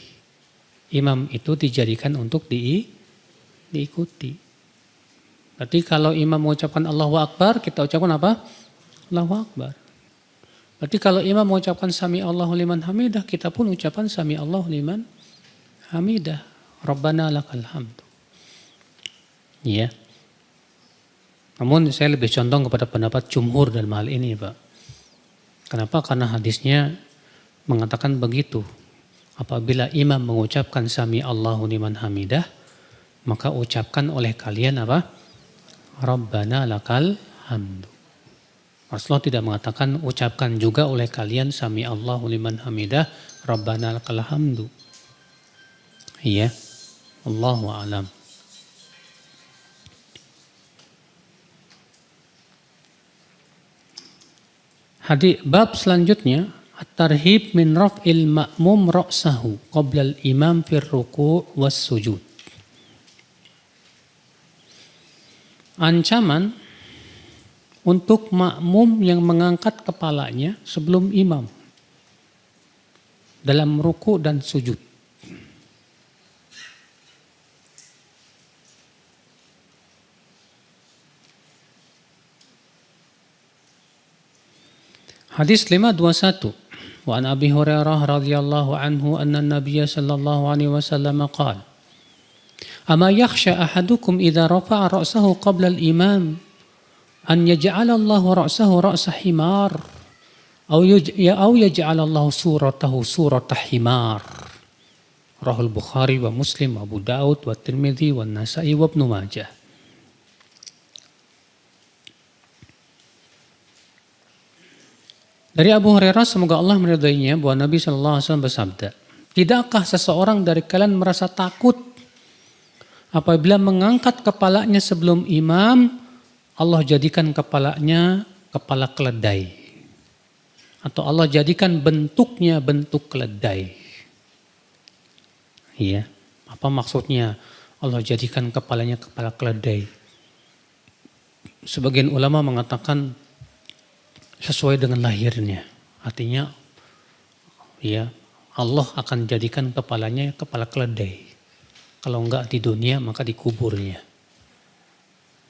Imam itu dijadikan untuk diikuti. Berarti kalau imam mengucapkan Allahu Akbar, kita ucapkan apa? Allahu Akbar. Berarti kalau imam mengucapkan sami Allahu liman hamidah, kita pun ucapan sami Allahu liman hamidah. Rabbana lakal hamdu. Ya. Namun saya lebih condong kepada pendapat jumhur dalam hal ini, Pak. Kenapa? Karena hadisnya mengatakan begitu. Apabila imam mengucapkan sami Allahu liman hamidah, maka ucapkan oleh kalian apa? Rabbana lakal hamdu. Rasulullah tidak mengatakan ucapkan juga oleh kalian sami Allahu liman hamidah Rabbana lakal hamdu. Iya. Allahu a'lam. Hadis bab selanjutnya at-tarhib min raf'il ma'mum ra'sahu qabla al-imam fir ruku' was sujud. Ancaman untuk makmum yang mengangkat kepalanya sebelum imam dalam ruku dan sujud. Hadis 521. Wa an Abi Hurairah radhiyallahu anhu anna an-nabiy sallallahu alaihi wasallam qala: "Ama yakhsha ahadukum idza rafa'a ra'sahu qabla al-imam an yaj'ala Allahu ra'sahu ra'sa himar aw yaj'ala Allahu suratahu surata himar." Rahul Bukhari wa Muslim wa Abu Daud wa Tirmidzi wa Nasai wa Ibnu Majah. Dari Abu Hurairah semoga Allah meridainya bahwa Nabi sallallahu alaihi wasallam bersabda, "Tidakkah seseorang dari kalian merasa takut apabila mengangkat kepalanya sebelum imam, Allah jadikan kepalanya kepala keledai. Atau Allah jadikan bentuknya bentuk keledai." Iya, apa maksudnya Allah jadikan kepalanya kepala keledai? Sebagian ulama mengatakan sesuai dengan lahirnya. Artinya ya Allah akan jadikan kepalanya kepala keledai. Kalau enggak di dunia maka di kuburnya.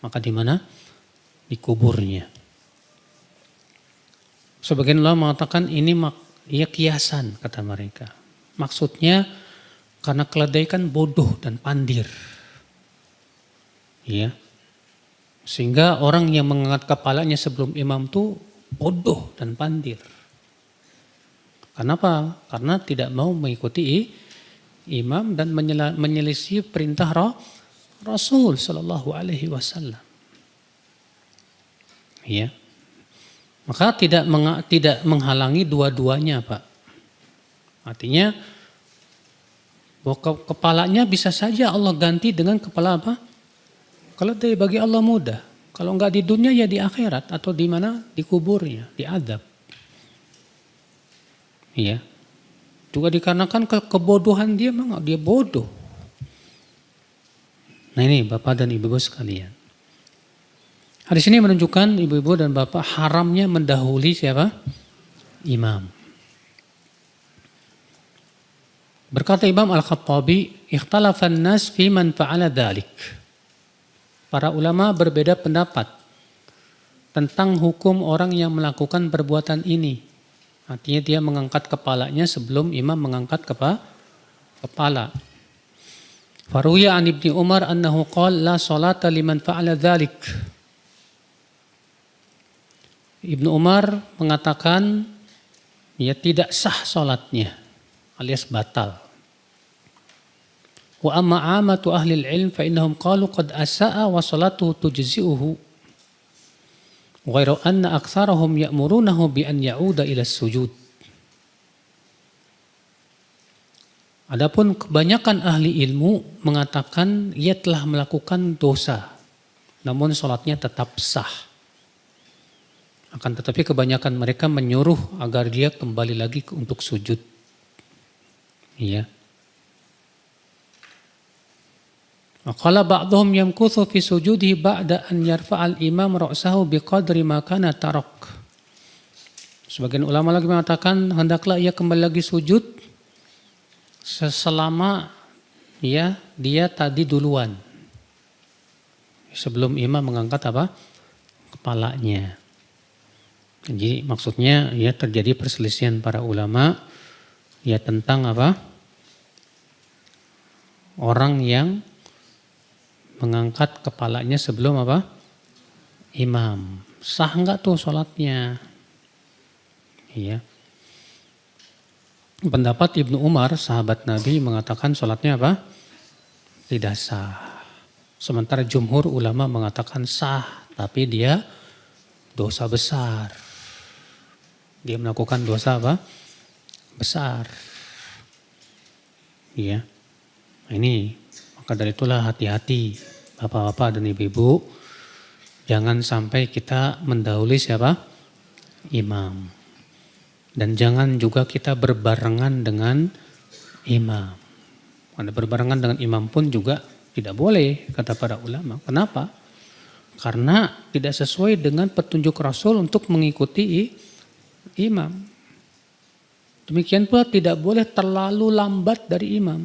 Maka di mana? Di kuburnya. Sebagian ulama mengatakan ini ya kiasan kata mereka. Maksudnya karena keledai kan bodoh dan pandir. Ya. Sehingga orang yang mengangkat kepalanya sebelum imam itu bodoh dan pandir. Kenapa? Karena tidak mau mengikuti imam dan menyelisih perintah Rasul Shallallahu Alaihi Wasallam. Ya, maka tidak menghalangi dua-duanya, Pak. Artinya bahwa kepalanya bisa saja Allah ganti dengan kepala apa? Kalau bagi Allah mudah. Kalau enggak di dunia ya di akhirat atau di mana? Di kuburnya, di adab. Iya. Juga dikarenakan kebodohan dia, memang dia bodoh. Nah ini Bapak dan Ibu sekalian. Hadis ini menunjukkan ibu-ibu dan bapak haramnya mendahului siapa? Imam. Berkata Imam Al-Khattabi, ikhtalafan nas fi man fa'ala dhalik. Para ulama berbeda pendapat tentang hukum orang yang melakukan perbuatan ini. Artinya dia mengangkat kepalanya sebelum imam mengangkat kepala. Faruya an Ibni Umar annahu qala la salata liman fa'ala dhalik. Ibnu Umar mengatakan ya tidak sah salatnya alias batal. Wa amma amatu ahli al-ilm fa innahum qalu qad asa'a wa salatuhu tujzi'uhu. Ghairu anna aktsarahum ya'murunahu bi an ya'uda ila sujud. Adapun kebanyakan ahli ilmu mengatakan ia telah melakukan dosa, namun salatnya tetap sah. Akan tetapi kebanyakan mereka menyuruh agar dia kembali lagi untuk sujud. Iya. Qala ba'dhum yamkuthu fi sujudihi ba'da an yarfa'al imam ra'sahu biqadri ma kana tarak. Sebagian ulama lagi mengatakan hendaklah ia kembali lagi sujud selama ya dia tadi duluan. Sebelum imam mengangkat apa? Kepalanya. Jadi maksudnya ya terjadi perselisihan para ulama ya tentang apa? Orang yang mengangkat kepalanya sebelum apa? Imam. Sah enggak tuh sholatnya? Iya. Pendapat Ibnu Umar, sahabat Nabi, mengatakan sholatnya apa? Tidak sah. Sementara jumhur ulama mengatakan sah, tapi dia dosa besar. Dia melakukan dosa apa? Besar. Iya. Ini maka dari itulah hati-hati bapak-bapak dan ibu-ibu, jangan sampai kita mendahului siapa? Imam. Dan jangan juga kita berbarengan dengan imam. Karena berbarengan dengan imam pun juga tidak boleh kata para ulama. Kenapa? Karena tidak sesuai dengan petunjuk Rasul untuk mengikuti imam. Demikian pula tidak boleh terlalu lambat dari imam.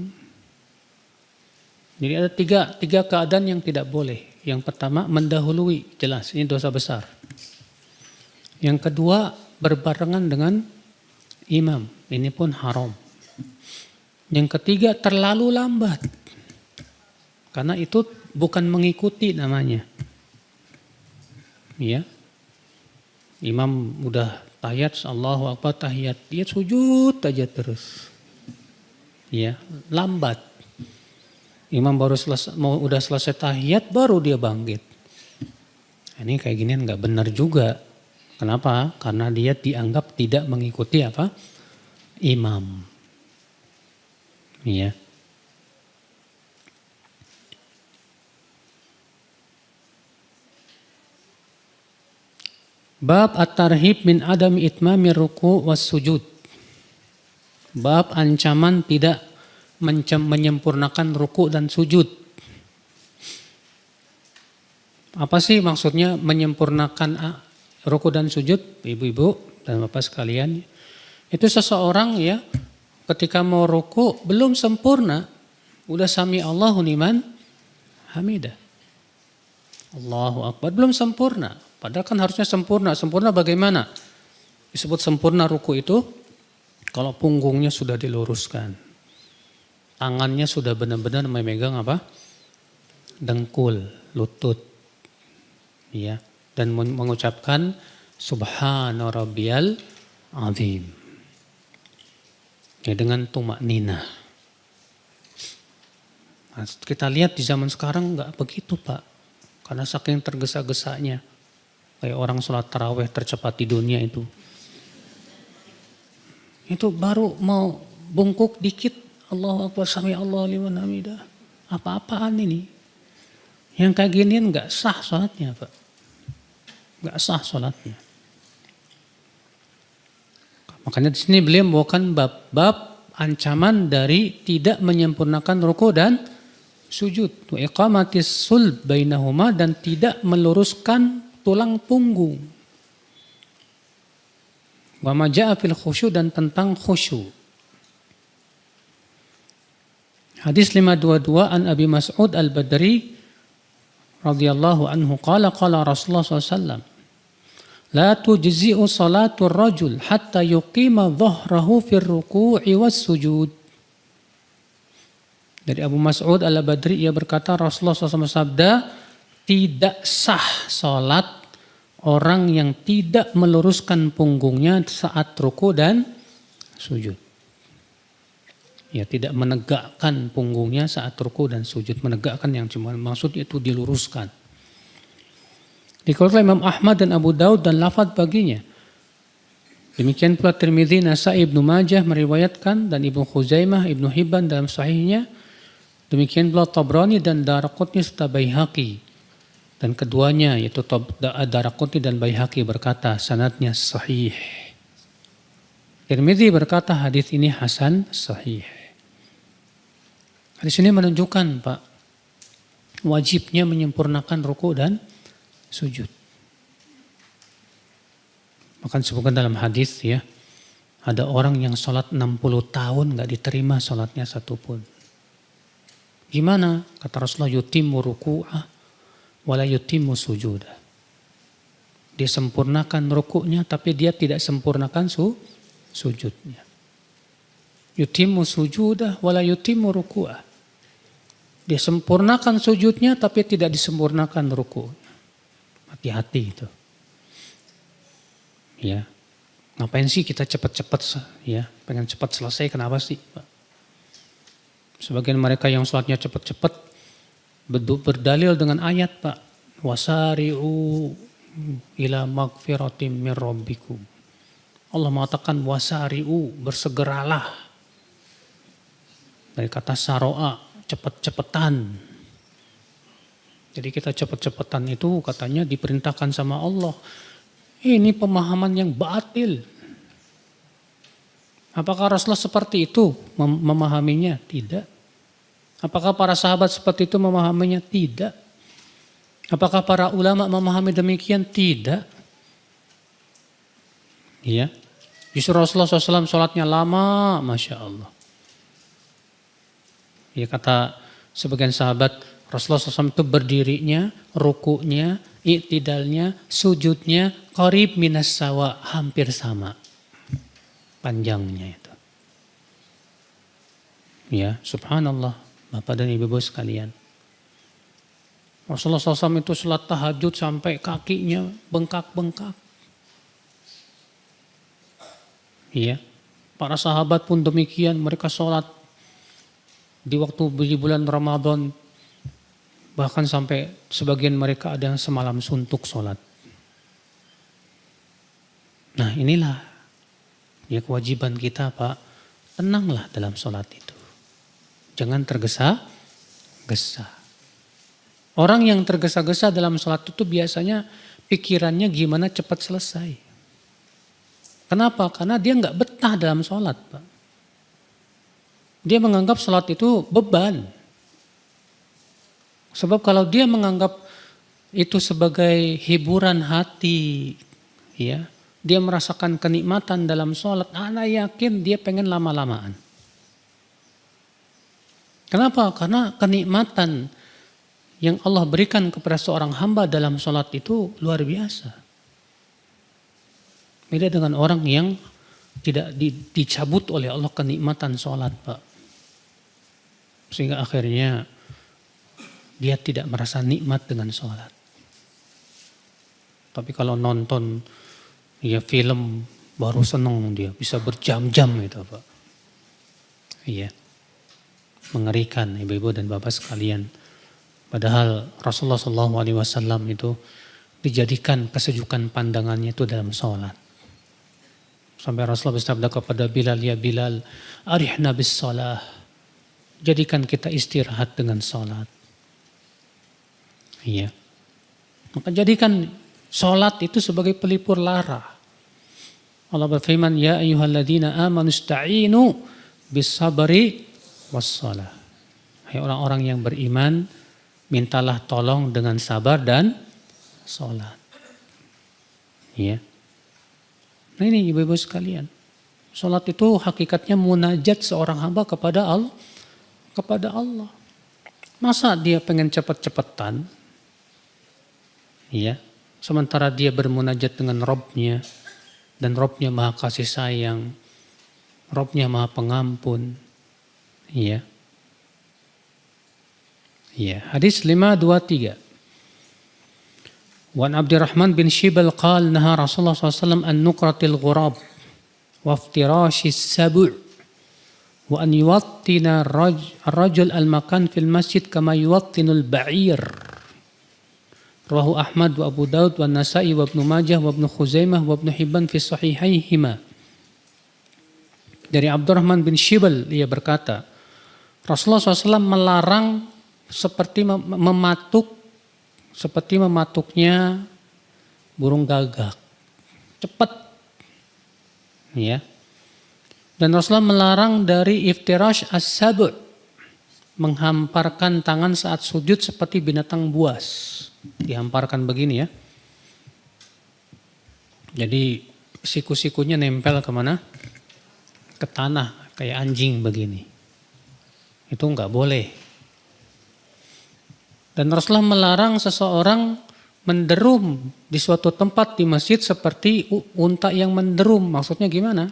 Jadi ada tiga keadaan yang tidak boleh. Yang pertama mendahului, jelas ini dosa besar. Yang kedua berbarengan dengan imam, ini pun haram. Yang ketiga terlalu lambat, karena itu bukan mengikuti namanya. Ya, imam udah tahiyat, Allahu Akbar tahiyat, dia sujud aja terus. Ya, lambat. Imam baru udah selesai tahiyat baru dia bangkit. Ini kayak ginian nggak benar juga. Kenapa? Karena dia dianggap tidak mengikuti apa? Imam. Iya. Bab at-tarhib min adami itmami ruku' was sujud. Bab ancaman tidak menyempurnakan ruku' dan sujud. Apa sih maksudnya menyempurnakan ruku' dan sujud? Ibu-ibu dan bapak sekalian, itu seseorang ya ketika mau ruku' belum sempurna, udah sami Allahu liman hamidah. Allahu Akbar, belum sempurna. Padahal kan harusnya sempurna. Sempurna bagaimana? Disebut sempurna ruku' itu kalau punggungnya sudah diluruskan. Tangannya sudah benar-benar memegang apa? Dengkul, lutut. Ya, dan mengucapkan subhana rabbiyal azim. Ya, dengan tumak nina. Nah, kita lihat di zaman sekarang nggak begitu Pak. Karena saking tergesa-gesanya. Kayak orang sholat taraweh tercepat di dunia itu. Itu baru mau bungkuk dikit. Allahu Akbar sami Allahu liman hamidah. Apa-apaan ini? Yang kayak ginian nggak sah sholatnya Pak. Nggak sah sholatnya. Makanya di sini beliau membawakan bab ancaman dari tidak menyempurnakan ruku dan sujud. Wa iqamatis sulb bainahuma, dan tidak meluruskan tulang punggung. Wa ma jaa fil khusyu', dan tentang khusyuk. Hadis 522 an Abi Mas'ud Al-Badri radhiyallahu anhu qala Rasulullah sallallahu alaihi wasallam, la tujzi'u salatul rajul hatta yuqima dhahrahu fir ruku'i was sujud. Dari Abu Mas'ud Al-Badri, ia berkata Rasulullah SAW sabda, tidak sah salat orang yang tidak meluruskan punggungnya saat ruku dan sujud. Ya, tidak menegakkan punggungnya saat ruku dan sujud. Menegakkan yang cuma maksudnya itu diluruskan. Dikeluarkan Imam Ahmad dan Abu Daud dan lafadz baginya. Demikian pula Tirmidzi, Nasa'i, Ibnu Majah meriwayatkan, dan Ibnu Khuzaimah, Ibnu Hibban dalam sahihnya. Demikian pula Tabrani dan Daraqutni serta Baihaqi. Dan keduanya yaitu Daraqutni dan Baihaqi berkata sanadnya sahih. Tirmidzi berkata hadis ini hasan sahih. Hadis ini menunjukkan Pak, wajibnya menyempurnakan ruku dan sujud. Maka disebutkan dalam hadis ya, ada orang yang sholat 60 tahun gak diterima sholatnya satupun. Gimana? Kata Rasulullah, yutimmu ruku'ah wala yutimmu sujudah. Dia sempurnakan rukuknya tapi dia tidak sempurnakan sujudnya. Yutimmu sujudah wala yutimmu ruku'ah. Dia sempurnakan sujudnya tapi tidak disempurnakan rukuknya. Hati-hati itu. Ya. Ngapain sih kita cepat-cepat ya? Pengen cepat selesai, kenapa sih, Pak? Sebagian mereka yang sholatnya cepat-cepat berdalil dengan ayat Pak. Wasari'u ila magfiratim min rabbikum. Allah mengatakan wasari'u, bersegeralah. Dari kata saro'a, cepat-cepatan. Jadi kita cepat-cepatan itu katanya diperintahkan sama Allah. Ini pemahaman yang batil. Apakah Rasulullah seperti itu memahaminya? Tidak. Apakah para sahabat seperti itu memahaminya? Tidak. Apakah para ulama memahami demikian? Tidak. Iya. Justru Rasulullah SAW sholatnya lama, Masya Allah. Ya, kata sebagian sahabat, Rasulullah SAW itu berdirinya, rukuknya, iktidalnya, sujudnya, qarib minas sawa, hampir sama. Panjangnya itu. Ya, subhanallah, Bapak dan Ibu sekalian. Rasulullah SAW itu sholat tahajud sampai kakinya bengkak-bengkak. Ya, para sahabat pun demikian, mereka sholat di waktu di bulan Ramadan. Bahkan sampai sebagian mereka ada yang semalam suntuk sholat. Nah inilah ya kewajiban kita Pak, tenanglah dalam sholat itu. Jangan tergesa-gesa. Orang yang tergesa-gesa dalam sholat itu biasanya pikirannya gimana cepat selesai. Kenapa? Karena dia nggak betah dalam sholat Pak. Dia menganggap sholat itu beban. Sebab kalau dia menganggap itu sebagai hiburan hati, ya, dia merasakan kenikmatan dalam sholat, ana yakin dia pengen lama-lamaan. Kenapa? Karena kenikmatan yang Allah berikan kepada seorang hamba dalam sholat itu luar biasa. Beda dengan orang yang tidak dicabut oleh Allah kenikmatan sholat Pak. Sehingga akhirnya dia tidak merasa nikmat dengan sholat. Tapi kalau nonton ya film baru seneng dia, bisa berjam-jam itu Pak. Iya. Mengerikan ibu-ibu dan bapak sekalian. Padahal Rasulullah SAW itu dijadikan kesejukan pandangannya itu dalam sholat. Sampai Rasulullah bersabda kepada Bilal, ya Bilal, arihna bis sholah. Jadikan kita istirahat dengan sholat. Iya. Maka jadikan sholat itu sebagai pelipur lara. Allah berfirman, ya ayyuhalladzina amanu ista'inu bis sabri was sholah. Hai orang-orang yang beriman, mintalah tolong dengan sabar dan sholat. Ya. Nah ini ibu-ibu sekalian. Sholat itu hakikatnya munajat seorang hamba kepada Allah. Masa dia pengen cepet-cepetan? Ya. Sementara dia bermunajat dengan Rabbnya. Dan Rabbnya maha kasih sayang. Rabbnya maha pengampun. Ya. Ya, hadis 523. Wan Abdurrahman bin Shibal qal naha Rasulullah SAW an nukratil ghurab wa iftirashis sabu' wa an yuwattina ar-rajul al-makan fil masjid kama yuwattinul ba'ir. Rawahu Ahmad wa Abu Daud wa Nasa'i wa Ibnu Majah wa Ibnu Khuzaimah wa Ibnu Hibban fi sahihaihima. Dari Abdurrahman bin Shibal ia berkata, Rasulullah SAW melarang seperti mematuknya burung gagak. Cepat. Ya. Dan Rasulullah melarang dari iftirash as-sabu', menghamparkan tangan saat sujud seperti binatang buas. Dihamparkan begini ya. Jadi siku-sikunya nempel kemana? Ke tanah kayak anjing begini. Itu enggak boleh. Dan Rasulullah melarang seseorang menderum di suatu tempat di masjid seperti unta yang menderum. Maksudnya gimana?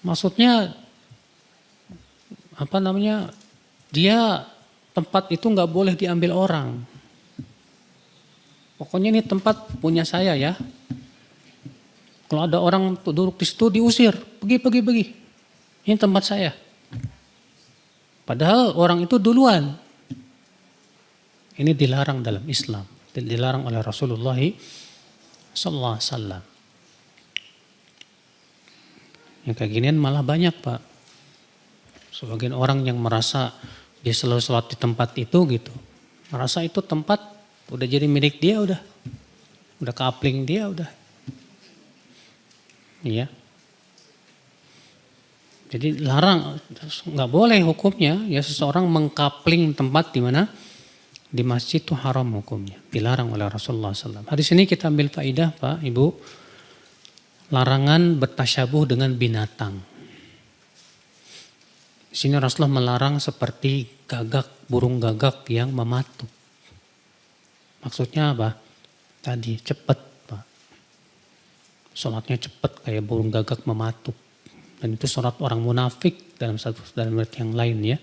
Maksudnya dia tempat itu nggak boleh diambil orang. Pokoknya ini tempat punya saya ya. Kalau ada orang duduk di situ diusir, pergi. Ini tempat saya. Padahal orang itu duluan. Ini dilarang dalam Islam, dilarang oleh Rasulullah SAW. Yang kayak ginian malah banyak Pak. Sebagian orang yang merasa dia selalu sholat di tempat itu gitu. Merasa itu tempat udah jadi milik dia udah kapling dia udah. Iya. Jadi larang, nggak boleh hukumnya ya seseorang mengkapling tempat di mana? Di masjid itu haram hukumnya, dilarang oleh Rasulullah SAW. Hadis ini kita ambil faidah Pak, Ibu, larangan bertasyabuh dengan binatang. Di sini Rasulullah melarang seperti burung gagak yang mematuk. Maksudnya apa? Tadi cepat Pak, sholatnya cepat kayak burung gagak mematuk. Dan itu sholat orang munafik dalam arti yang lain ya.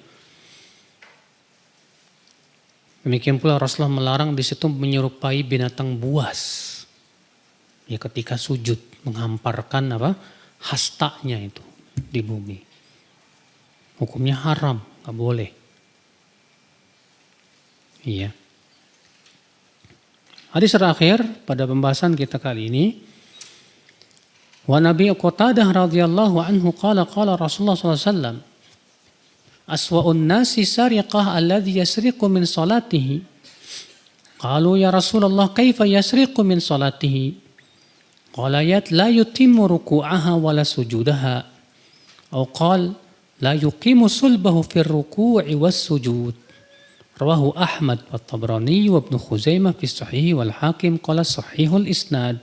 Demikian pula Rasulullah melarang di situ menyerupai binatang buas. Ya ketika sujud menghamparkan hastanya itu di bumi. Hukumnya haram, enggak boleh. Iya. Hadis terakhir pada pembahasan kita kali ini. Wa Nabi Qatadah radhiyallahu anhu qala Rasulullah sallallahu alaihi wasallam aswa'un nasi sariqah alladhi yasriqu min salatihi. Qalu ya Rasulullah kaifa yasriqu min salatihi? Qala la yutimmu ruku'aha wa la sujudaha. Atau qala la yuqimu sulbahu fi ruku'i was sujud. Rawahu Ahmad wa Tabrani wa Ibnu Khuzaimah fi sahih wal Hakim qala sahihul isnad.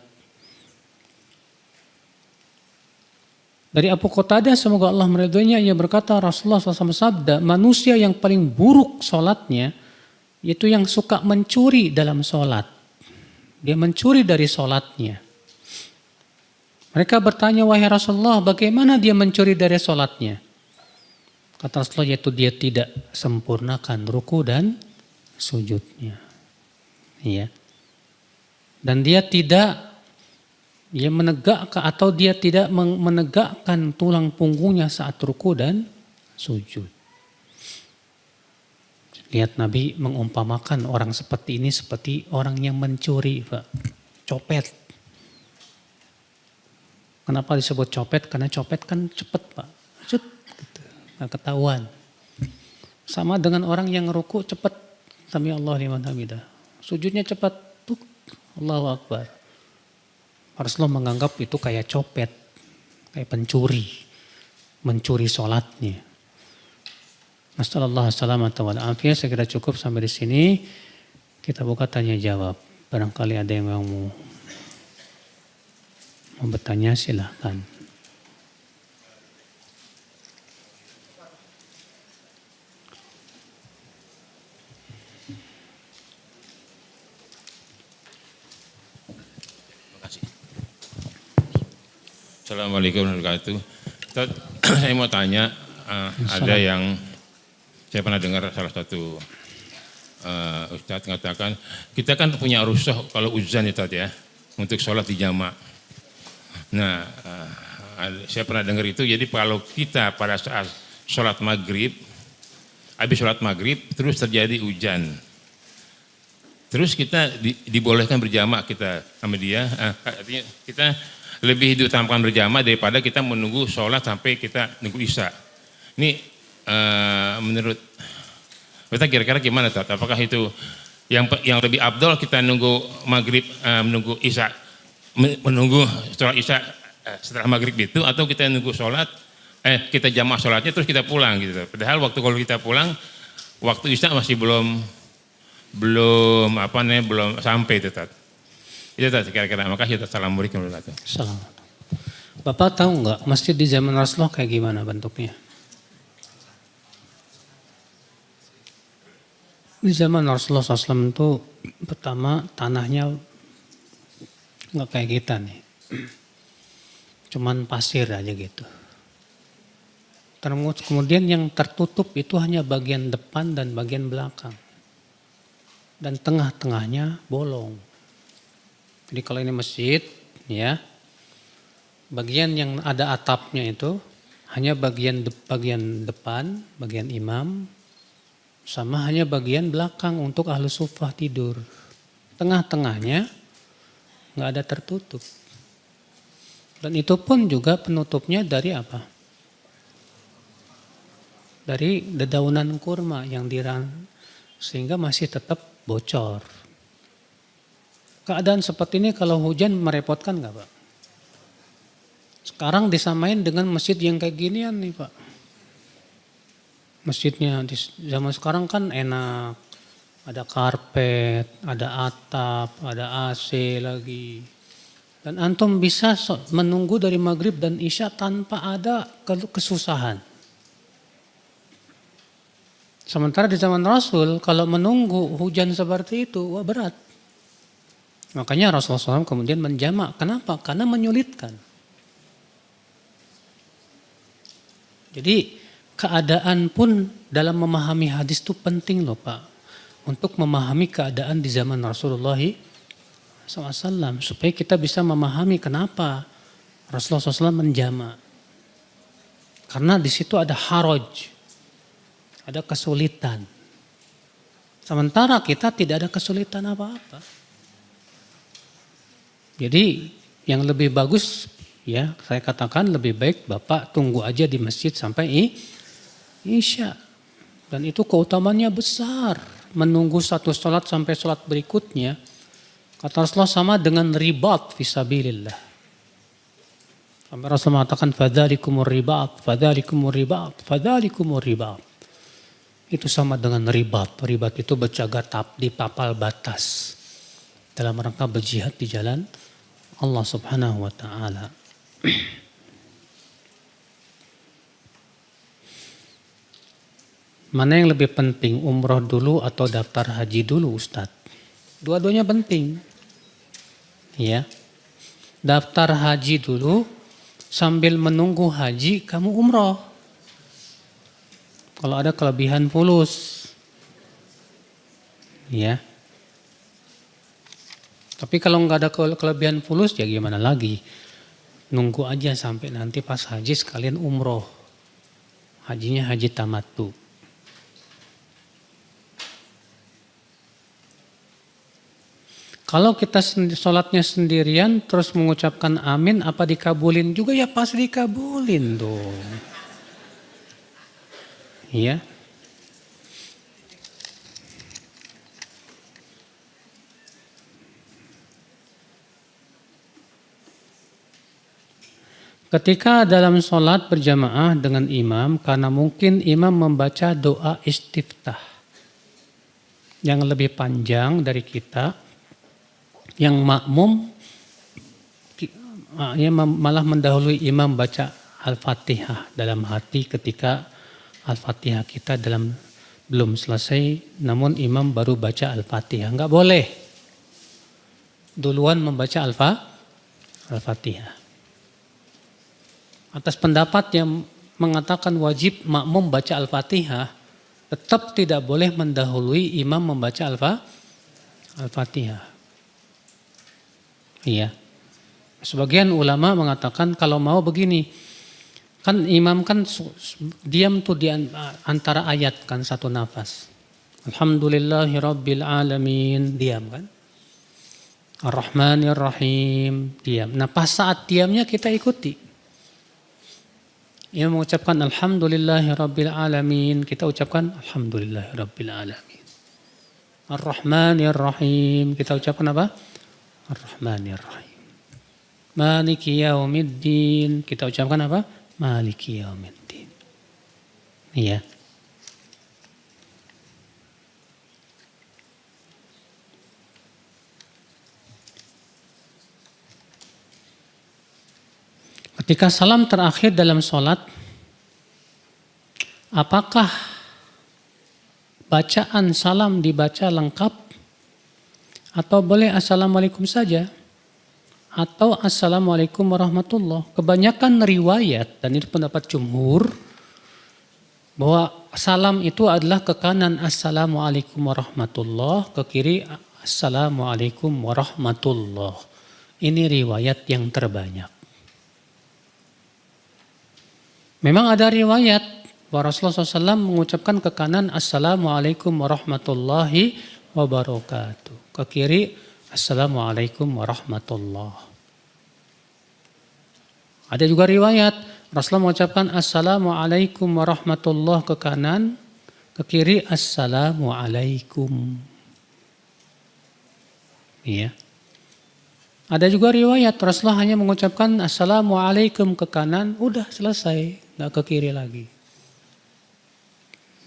Dari Abu Qatadah semoga Allah meridhoinya, ia berkata Rasulullah SAW sabda, manusia yang paling buruk sholatnya itu yang suka mencuri dalam sholat. Dia mencuri dari sholatnya. Mereka bertanya, wahai Rasulullah, bagaimana dia mencuri dari sholatnya? Kata Rasulullah, yaitu dia tidak sempurnakan ruku dan sujudnya. Ya. Dan dia tidak menegakkan atau dia tidak menegakkan tulang punggungnya saat ruku dan Sujud. Lihat Nabi mengumpamakan orang seperti ini seperti orang yang mencuri, Pak. Copet. Kenapa disebut copet? Karena copet kan cepet, Pak. Cut, gitu. Nggak ketahuan. Sama dengan orang yang ruku cepet. Sami Allah liman hamidah. Sujudnya cepat. Tuk. Allahu Akbar. Rasulullah menganggap itu kayak copet. Kayak pencuri. Mencuri sholatnya. Nasallallahu salamata wal afiyah. Saya kira cukup sampai di sini. Kita buka tanya jawab. Barangkali ada yang mau bertanya, silahkan. Assalamualaikum warahmatullahi wabarakatuh. Saya mau tanya, ada yang saya pernah dengar salah satu Ustadz mengatakan, kita kan punya rukhsah kalau uzan itu ya, untuk sholat di jamaah. Nah, saya pernah dengar itu, jadi kalau kita pada saat sholat maghrib, habis sholat maghrib, terus terjadi hujan. Terus kita dibolehkan berjamaah kita sama dia, artinya kita lebih diutamakan berjamaah daripada kita menunggu sholat sampai kita nunggu isya. Ini menurut kita kira-kira gimana Tat? Apakah itu yang lebih abdol kita nunggu maghrib, menunggu isya, menunggu sholat isya setelah maghrib itu, atau kita nunggu sholat, kita jamaah sholatnya terus kita pulang gitu. Padahal kalau kita pulang, waktu isya masih belum sampai itu Tat. Itu Tat kira-kira. Makasih Tat. Assalamualaikum warahmatullahi wabarakatuh. Salam. Bapak tahu nggak masjid di zaman Rasulullah kayak gimana bentuknya? Di zaman Rasulullah SAW itu pertama tanahnya nggak kayak kita nih. Cuman pasir aja gitu. Kemudian yang tertutup itu hanya bagian depan dan bagian belakang. Dan tengah-tengahnya bolong. Jadi kalau ini masjid, ya, bagian yang ada atapnya itu hanya bagian depan, bagian imam, sama hanya bagian belakang untuk ahlu sufah tidur. Tengah-tengahnya nggak ada tertutup. Dan itu pun juga penutupnya dari apa? Dari dedaunan kurma yang sehingga masih tetap bocor. Keadaan seperti ini kalau hujan merepotkan nggak Pak? Sekarang disamain dengan masjid yang kayak ginian nih Pak. Masjidnya di zaman sekarang kan enak. Ada karpet, ada atap, ada AC lagi. Dan antum bisa menunggu dari maghrib dan isya tanpa ada kesusahan. Sementara di zaman Rasul kalau menunggu hujan seperti itu, wah berat. Makanya Rasulullah SAW kemudian menjamak. Kenapa? Karena menyulitkan. Jadi keadaan pun dalam memahami hadis itu penting loh Pak. Untuk memahami keadaan di zaman Rasulullah SAW. Supaya kita bisa memahami kenapa Rasulullah SAW menjamak. Karena di situ ada haraj. Ada kesulitan. Sementara kita tidak ada kesulitan apa-apa. Jadi yang lebih bagus ya saya katakan lebih baik Bapak tunggu aja di masjid sampai isya. Dan itu keutamaannya besar. Menunggu satu sholat sampai sholat berikutnya. Kata Rasulullah sama dengan ribat fisabilillah. Sampai Rasulullah mengatakan fadzalikumur ribat, fadzalikumur ribat, fadzalikumur ribat. Itu sama dengan ribat. Ribat itu berjaga di papal batas. Dalam rangka berjihad di jalan Allah Subhanahu wa ta'ala. Mana yang lebih penting, umroh dulu atau daftar haji dulu Ustadz? Dua-duanya penting. Ya. Daftar haji dulu, sambil menunggu haji kamu umroh. Kalau ada kelebihan fulus. Ya. Tapi kalau nggak ada kelebihan fulus ya gimana lagi? Nunggu aja sampai nanti pas haji sekalian umroh. Hajinya haji tamattu. Kalau kita sholatnya sendirian terus mengucapkan amin, apa dikabulin juga? Ya pasti dikabulin dong. Iya. Ketika dalam sholat berjamaah dengan imam, karena mungkin imam membaca doa istiftah yang lebih panjang dari kita, yang makmum malah mendahului imam baca Al-Fatihah dalam hati ketika Al-Fatihah kita belum selesai, namun imam baru baca Al-Fatihah. Enggak boleh duluan membaca Al-Fatihah. Atas pendapat yang mengatakan wajib makmum baca Al-Fatihah, tetap tidak boleh mendahului imam membaca Al-Fatihah. Iya. Sebagian ulama mengatakan kalau mau begini, kan imam kan diam tuh di antara ayat kan satu nafas. Alhamdulillahirabbil alamin, diam kan. Ar-Rahmanir-Rahim, diam. Nah, pas saat diamnya kita ikuti. Ia mengucapkan Alhamdulillahirabbil alamin, kita ucapkan Alhamdulillahirabbil alamin. Ar-Rahmanir-Rahim, kita ucapkan apa? Ar-Rahmanir-Rahim. Maliki yaumiddin, kita ucapkan apa? Maliki yaumiddin. Iya. Ketika salam terakhir dalam sholat, apakah bacaan salam dibaca lengkap? Atau boleh Assalamualaikum saja? Atau Assalamualaikum warahmatullah? Kebanyakan riwayat, dan ini pendapat jumhur, bahwa salam itu adalah ke kanan Assalamualaikum warahmatullah, ke kiri Assalamualaikum warahmatullah. Ini riwayat yang terbanyak. Memang ada riwayat bahwa Rasulullah SAW mengucapkan ke kanan Assalamualaikum warahmatullahi wabarakatuh. Ke kiri Assalamualaikum warahmatullah. Ada juga riwayat Rasulullah mengucapkan Assalamualaikum warahmatullah ke kanan, ke kiri Assalamualaikum. Iya. Ada juga riwayat Rasulullah hanya mengucapkan Assalamualaikum ke kanan, udah selesai, nggak ke kiri lagi.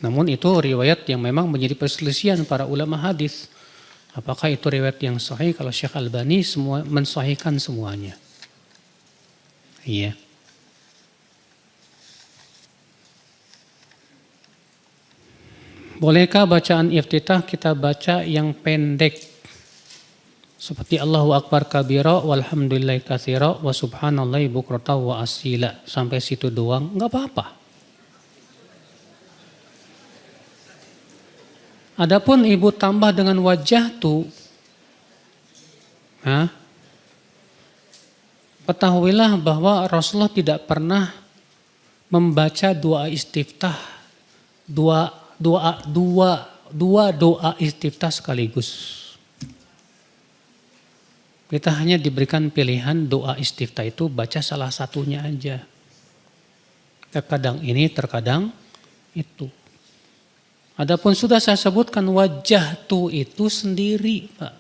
Namun itu riwayat yang memang menjadi perselisihan para ulama hadis. Apakah itu riwayat yang sahih? Kalau Syekh Albani semua mensahihkan semuanya. Iya. Bolehkah bacaan iftitah kita baca yang pendek? Seperti Allahu Akbar kabira walhamdulillahi katsira wa subhanallahi bukrata wa asila. Sampai situ doang, enggak apa-apa. Adapun ibu tambah dengan wajah tu, ketahuilah bahwa Rasulullah tidak pernah membaca doa istiftah, dua doa istiftah sekaligus. Kita hanya diberikan pilihan doa istiftah itu baca salah satunya aja. Terkadang ini, terkadang itu. Adapun sudah saya sebutkan wajah tu itu sendiri, Pak.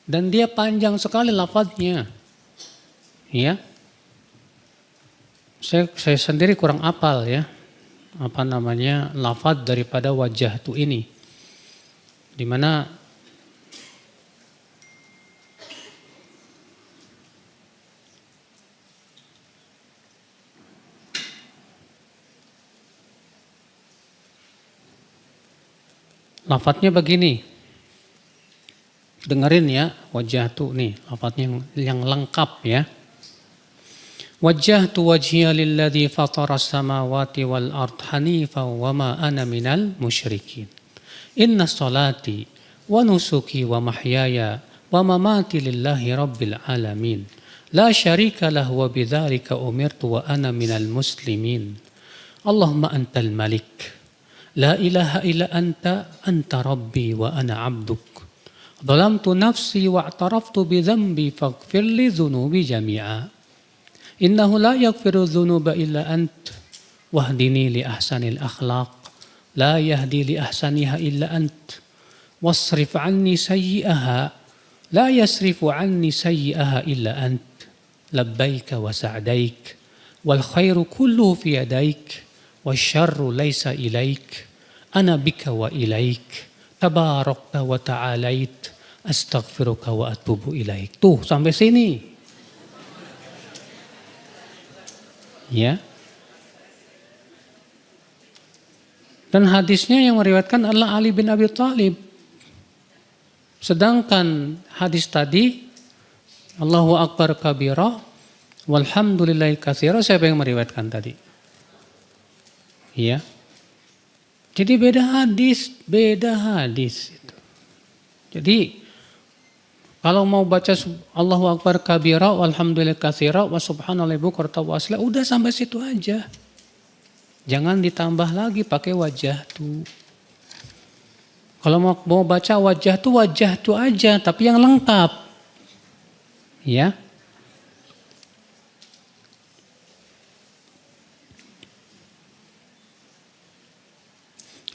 Dan dia panjang sekali lafadznya. Ya. Saya sendiri kurang apal ya. Apa namanya lafadz daripada wajah tu ini. Di mana lafadznya begini. Dengerin ya, wajah tu nih, lafadznya yang lengkap ya. Wajjahtu wajhiya lilladzi fatara samawati wal ard hanifa wa ma ana minal musyrikin. Inna salati wa nusuki wa mahyaya wa mamati lillahi rabbil alamin. La syarika lahu wa bidzalika umirtu wa ana minal muslimin. Allahumma antal malik. La ilaha illa anta rabbi wa ana abduk. Dhalamtu nafsi wa a'taraftu bi dhanbi faghfir li dhunubi jami'a. Innahu la yaghfiru dhunuba illa ant. Wahdini li ahsanil akhlaq. La yahdi li ahsaniha illa ant. Wasrif anni sayyi'aha. La yasrifu anni sayyi'aha illa ant. Labbaika wa sa'daik. Wal khairu kulluhu fi yadaik. Wasyarru laysa ilaik. Ana bika wa ilaik. Tabarakta wa ta'alait. Astaghfiruka wa atubu ilaik. Tuh sampai sini. Ya. Dan hadisnya yang meriwayatkan adalah Ali bin Abi Thalib. Sedangkan hadis tadi Allahu Akbar kabira walhamdulillahi katsira, siapa yang meriwayatkan tadi? Ya. Jadi beda hadis itu. Jadi kalau mau baca Allahu Akbar kabira walhamdulillahi katsira wa subhanallahi bukratan wa asla, udah sampai situ aja. Jangan ditambah lagi pakai wajah tuh. Kalau mau baca wajah tuh aja, tapi yang lengkap. Ya.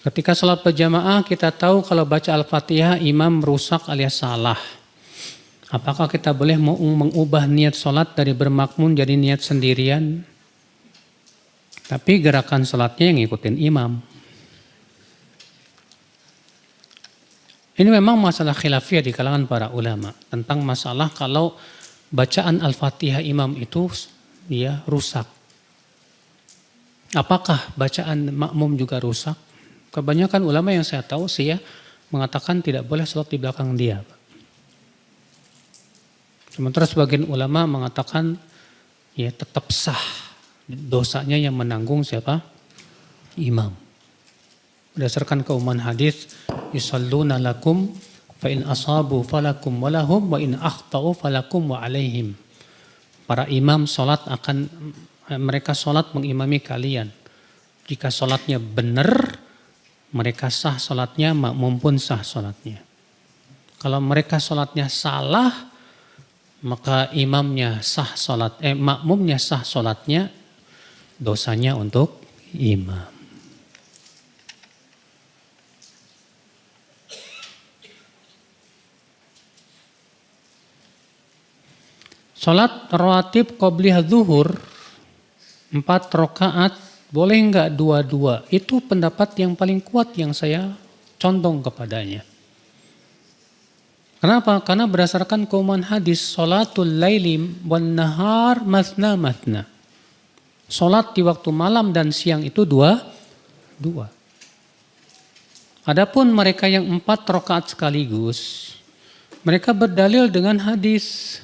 Ketika sholat berjamaah kita tahu kalau baca Al-Fatihah imam rusak alias salah. Apakah kita boleh mengubah niat sholat dari bermakmum jadi niat sendirian? Tapi gerakan sholatnya yang ngikutin imam. Ini memang masalah khilafiyah di kalangan para ulama. Tentang masalah kalau bacaan Al-Fatihah imam itu ya rusak. Apakah bacaan makmum juga rusak? Kebanyakan ulama yang saya tahu sih ya mengatakan tidak boleh sholat di belakang dia. Sementara sebagian ulama mengatakan ya tetap sah, dosanya yang menanggung siapa? Imam. Berdasarkan keumuman hadis, yusalluna lakum fa in asabu falakum wa lahum wa in akhtau falakum wa alaihim. Para imam sholat mereka sholat mengimami kalian. Jika sholatnya benar, mereka sah sholatnya, makmum pun sah sholatnya. Kalau mereka sholatnya salah, maka imamnya sah sholat, makmumnya sah sholatnya, dosanya untuk imam. Sholat rawatib qobliyah zuhur 4 rakaat boleh enggak 2-2? Itu pendapat yang paling kuat yang saya condong kepadanya. Kenapa? Karena berdasarkan keumuman hadis sholatul laili wan nahar mathna mathna. Sholat di waktu malam dan siang itu 2. Adapun mereka yang 4 rakaat sekaligus, mereka berdalil dengan hadis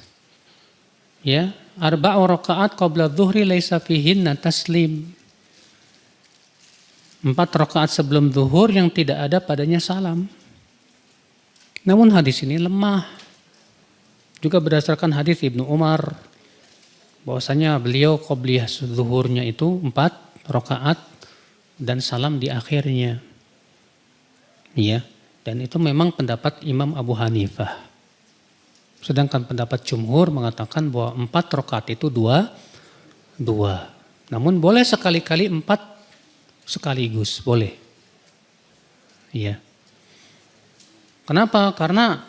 ya, arba'u rakaat qabla dhuhri laisa fihinna taslim. 4 rakaat sebelum zuhur yang tidak ada padanya salam. Namun hadis ini lemah. Juga berdasarkan hadis Ibnu Umar bahwasanya beliau qobliyah zuhurnya itu 4 rakaat dan salam di akhirnya. Ya, dan itu memang pendapat Imam Abu Hanifah. Sedangkan pendapat jumhur mengatakan bahwa 4 rakaat itu 2. Namun boleh sekali-kali 4 sekaligus, boleh. Iya. Kenapa? Karena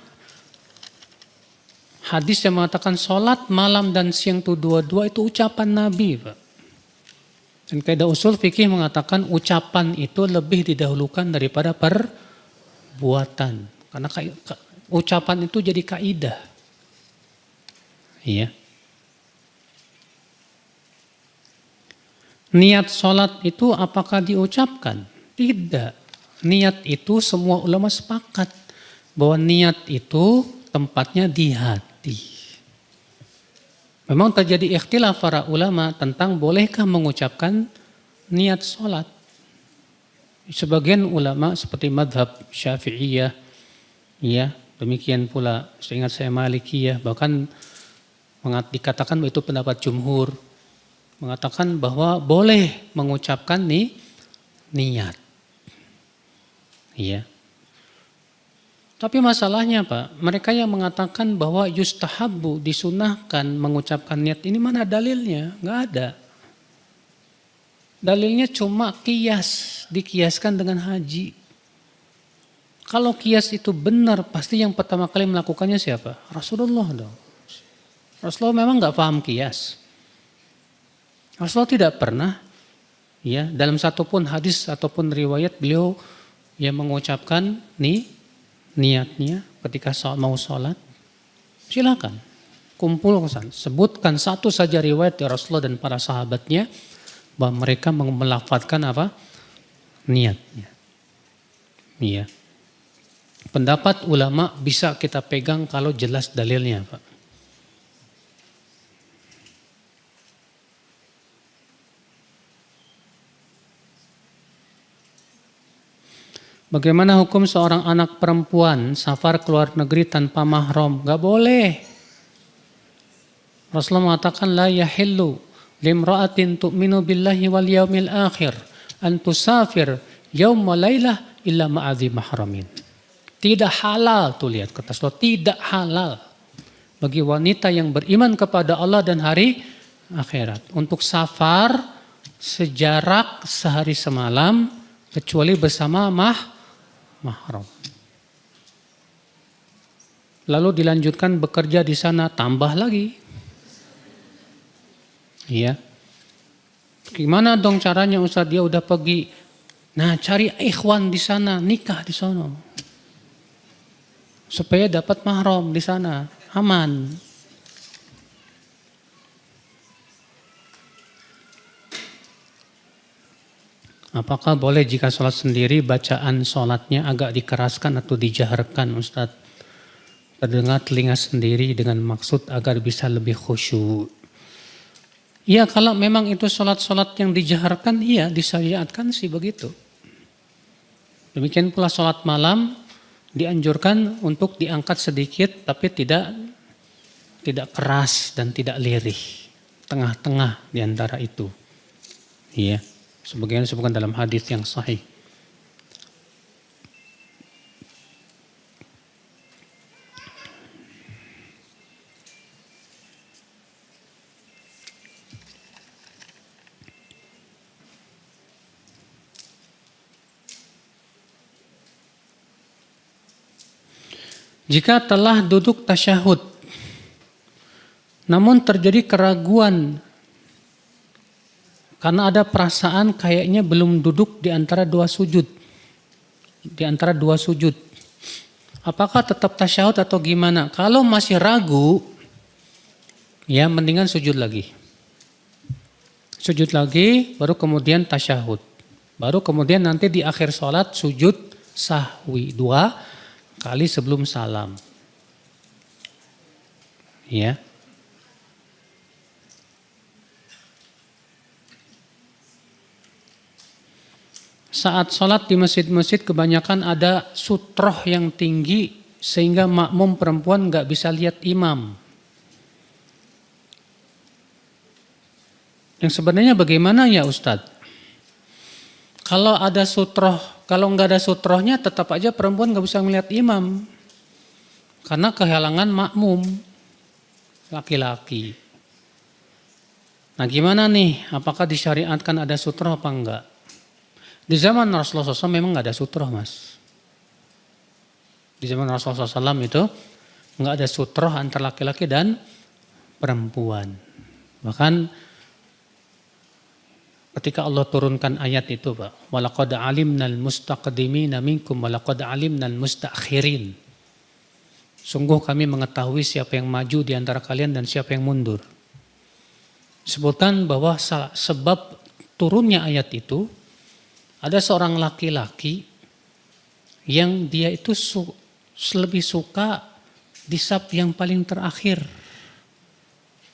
hadis yang mengatakan sholat malam dan siang itu 2 itu ucapan Nabi, Pak. Dan kaidah usul fikih mengatakan ucapan itu lebih didahulukan daripada perbuatan. Karena ucapan itu jadi kaidah. Iya. Niat sholat itu apakah diucapkan? Tidak. Niat itu semua ulama sepakat bahwa niat itu tempatnya di hati. Memang terjadi ikhtilaf para ulama tentang bolehkah mengucapkan niat sholat. Sebagian ulama seperti madhab Syafi'iyah, ya, demikian pula seingat saya Malikiyah, bahkan dikatakan itu pendapat jumhur, mengatakan bahwa boleh mengucapkan niat. Iya. Tapi masalahnya Pak, mereka yang mengatakan bahwa yustahabbu disunahkan mengucapkan niat ini mana dalilnya? Nggak ada. Dalilnya cuma kias, dikiaskan dengan haji. Kalau kias itu benar, pasti yang pertama kali melakukannya siapa? Rasulullah dong. Rasulullah memang nggak paham kias. Rasulullah tidak pernah, ya, dalam satupun hadis ataupun riwayat beliau yang mengucapkan niatnya ketika mau sholat. Silakan kumpulkan, sebutkan satu saja riwayat dari Rasulullah dan para sahabatnya bahwa mereka melafadzkan apa? Niatnya. Iya. Pendapat ulama bisa kita pegang kalau jelas dalilnya, Pak. Bagaimana hukum seorang anak perempuan safar ke luar negeri tanpa mahram? Gak boleh. Rasulullah mengatakan la yahillu limra'atin tu'minu billahi wal yaumil akhir an tusafir yaum wa lailah illa ma'adhi mahramin. Tidak halal, tuh lihat kata Rasulullah, tidak halal bagi wanita yang beriman kepada Allah dan hari akhirat untuk safar sejarak sehari semalam kecuali bersama mahram. Lalu dilanjutkan bekerja di sana, tambah lagi. Iya. Gimana dong caranya Ustaz? Dia udah pergi. Nah, cari ikhwan di sana, nikah di sana. Supaya dapat mahram di sana, aman. Apakah boleh jika sholat sendiri bacaan sholatnya agak dikeraskan atau dijaharkan Ustadz? Terdengar telinga sendiri dengan maksud agar bisa lebih khusyuk. Iya, kalau memang itu sholat-sholat yang dijaharkan, iya disyariatkan sih begitu. Demikian pula sholat malam dianjurkan untuk diangkat sedikit tapi tidak keras dan tidak lirih. Tengah-tengah di antara itu. Iya. Sebagaimana disebutkan dalam hadis yang sahih. Jika telah duduk tasyahud, namun terjadi keraguan karena ada perasaan kayaknya belum duduk di antara dua sujud. Apakah tetap tasyahud atau gimana? Kalau masih ragu, ya mendingan sujud lagi. Sujud lagi, baru kemudian tasyahud. Baru kemudian nanti di akhir sholat sujud sahwi 2 kali sebelum salam. Ya. Saat sholat di masjid-masjid kebanyakan ada sutroh yang tinggi sehingga makmum perempuan nggak bisa lihat imam. Yang sebenarnya bagaimana ya Ustadz? Kalau ada sutroh, kalau nggak ada sutrohnya tetap aja perempuan nggak bisa melihat imam. Karena kehalangan makmum laki-laki. Nah gimana nih? Apakah disyariatkan ada sutroh apa enggak? Di zaman Rasulullah SAW memang nggak ada sutroh, Mas. Di zaman Rasulullah SAW itu nggak ada sutroh antara laki-laki dan perempuan. Bahkan ketika Allah turunkan ayat itu, Pak, walaqad alimnal mustaqdimina minkum walaqad alimnal mustakhirin. Sungguh kami mengetahui siapa yang maju di antara kalian dan siapa yang mundur. Sebutkan bahwa sebab turunnya ayat itu ada seorang laki-laki yang dia itu lebih suka di saf yang paling terakhir.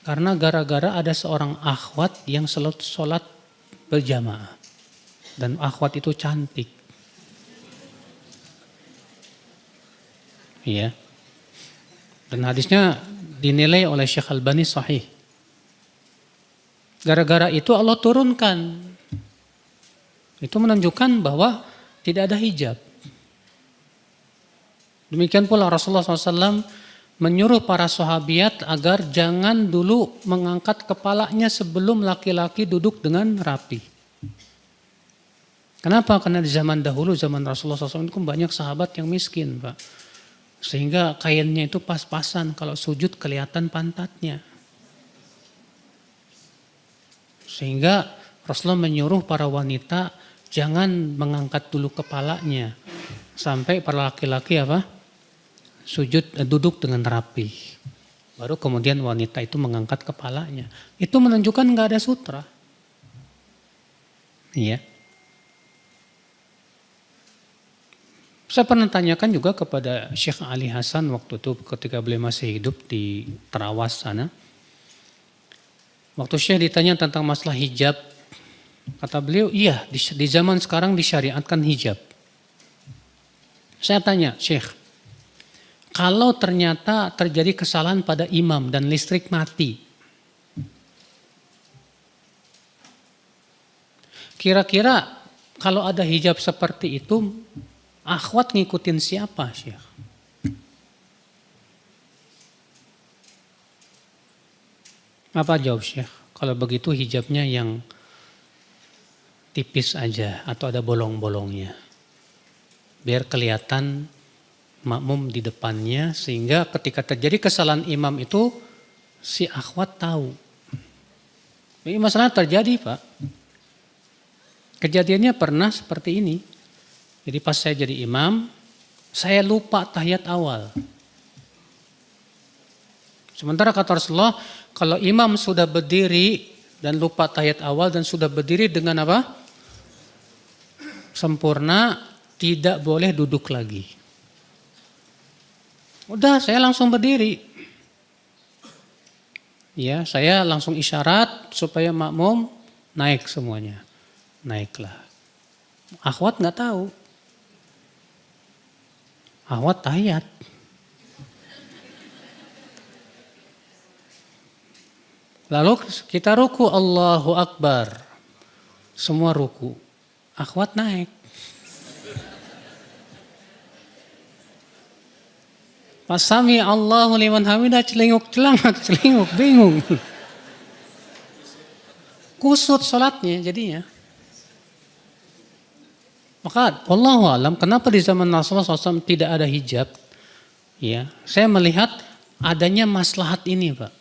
Karena gara-gara ada seorang akhwat yang selalu sholat berjamaah. Dan akhwat itu cantik. Iya. Dan hadisnya dinilai oleh Syekh Albani sahih. Gara-gara itu Allah turunkan. Itu menunjukkan bahwa tidak ada hijab. Demikian pula Rasulullah SAW menyuruh para sahabiat agar jangan dulu mengangkat kepalanya sebelum laki-laki duduk dengan rapi. Kenapa? Karena di zaman dahulu, zaman Rasulullah SAW itu banyak sahabat yang miskin, Pak. Sehingga kainnya itu pas-pasan, kalau sujud kelihatan pantatnya. Sehingga Rasulullah menyuruh para wanita jangan mengangkat dulu kepalanya sampai para laki-laki duduk dengan rapi. Baru kemudian wanita itu mengangkat kepalanya. Itu menunjukkan nggak ada sutra. Iya. Saya pernah tanyakan juga kepada Syekh Ali Hasan waktu itu ketika beliau masih hidup di Terawas sana. Waktu Syekh ditanya tentang masalah hijab, kata beliau, iya di zaman sekarang disyariatkan hijab. Saya tanya, Syekh, kalau ternyata terjadi kesalahan pada imam dan listrik mati, kira-kira kalau ada hijab seperti itu, akhwat ngikutin siapa, Syekh? Apa jawab Syekh? Kalau begitu hijabnya yang tipis aja atau ada bolong-bolongnya. Biar kelihatan makmum di depannya sehingga ketika terjadi kesalahan imam itu si akhwat tahu. Ini masalah terjadi, Pak. Kejadiannya pernah seperti ini. Jadi pas saya jadi imam, saya lupa tahiyat awal. Sementara kata Rasulullah, kalau imam sudah berdiri dan lupa tahiyat awal dan sudah berdiri dengan sempurna, tidak boleh duduk lagi. Udah, saya langsung berdiri. Ya, saya langsung isyarat supaya makmum naik semuanya. Naiklah. Akhwat nggak tahu. Akhwat tahiyat. Lalu kita ruku, Allahu Akbar. Semua ruku. Akhwat naik. Pas sami Allahu liman hamidah, celinguk, bingung. Kusut salatnya jadinya. Maka wallahu alam, kenapa di zaman Rasulullah SAW tidak ada hijab? Ya, saya melihat adanya maslahat ini, Pak.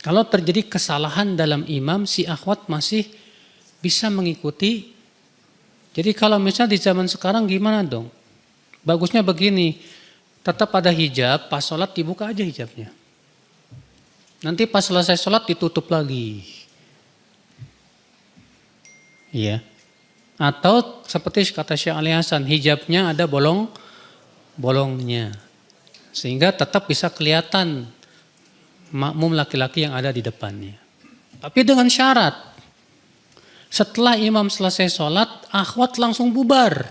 Kalau terjadi kesalahan dalam imam, si akhwat masih bisa mengikuti. Jadi kalau misalnya di zaman sekarang gimana dong? Bagusnya begini, tetap ada hijab, pas sholat dibuka aja hijabnya. Nanti pas selesai sholat ditutup lagi. Iya. Atau seperti kata Syekh Ali Hasan, hijabnya ada bolongnya. Sehingga tetap bisa kelihatan makmum laki-laki yang ada di depannya. Tapi dengan syarat, setelah imam selesai sholat, akhwat langsung bubar.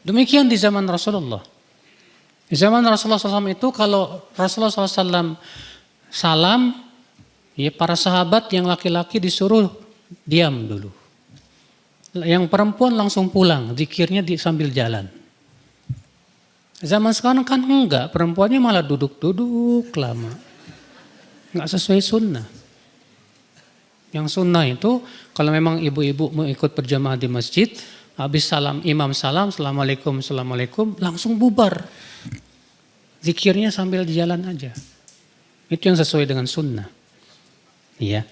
Demikian di zaman Rasulullah. Di zaman Rasulullah SAW itu kalau Rasulullah SAW salam, ya para sahabat yang laki-laki disuruh diam dulu. Yang perempuan langsung pulang, zikirnya sambil jalan. Zaman sekarang kan enggak, perempuannya malah duduk-duduk lama. Enggak sesuai sunnah. Yang sunnah itu kalau memang ibu-ibu mau ikut berjamaah di masjid, habis salam imam salam, assalamualaikum, langsung bubar. Zikirnya sambil di jalan aja. Itu yang sesuai dengan sunnah. Iya.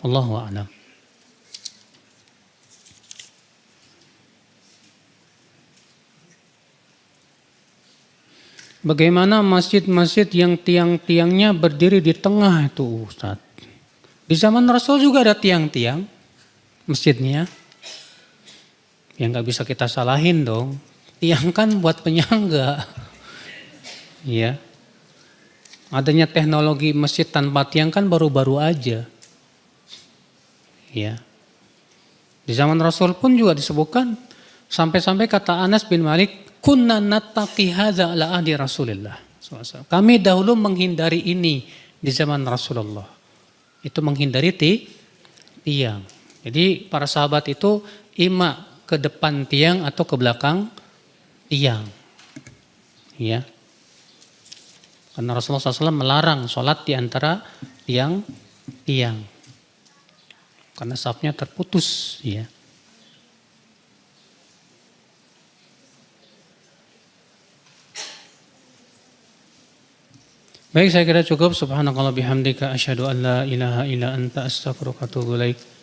Allahu a'lam. Bagaimana masjid-masjid yang tiang-tiangnya berdiri di tengah itu, Ustaz? Di zaman Rasul juga ada tiang-tiang masjidnya. Yang gak bisa kita salahin dong. Tiang kan buat penyangga. Ya. Adanya teknologi masjid tanpa tiang kan baru-baru aja. Ya. Di zaman Rasul pun juga disebutkan sampai-sampai kata Anas bin Malik, kunna nattaqi hadza ala ahdi Rasulillah. Kami dahulu menghindari ini di zaman Rasulullah. Itu menghindari tiang. Jadi para sahabat itu ima ke depan tiang atau ke belakang tiang. Ya. Karena Rasulullah SAW melarang sholat di antara tiang. Karena safnya terputus. Ya. Baik, saya kira cukup. Subhanakallah bihamdika asyhadu an la ilaha illa anta astaghfiruka wa atubu ilaik.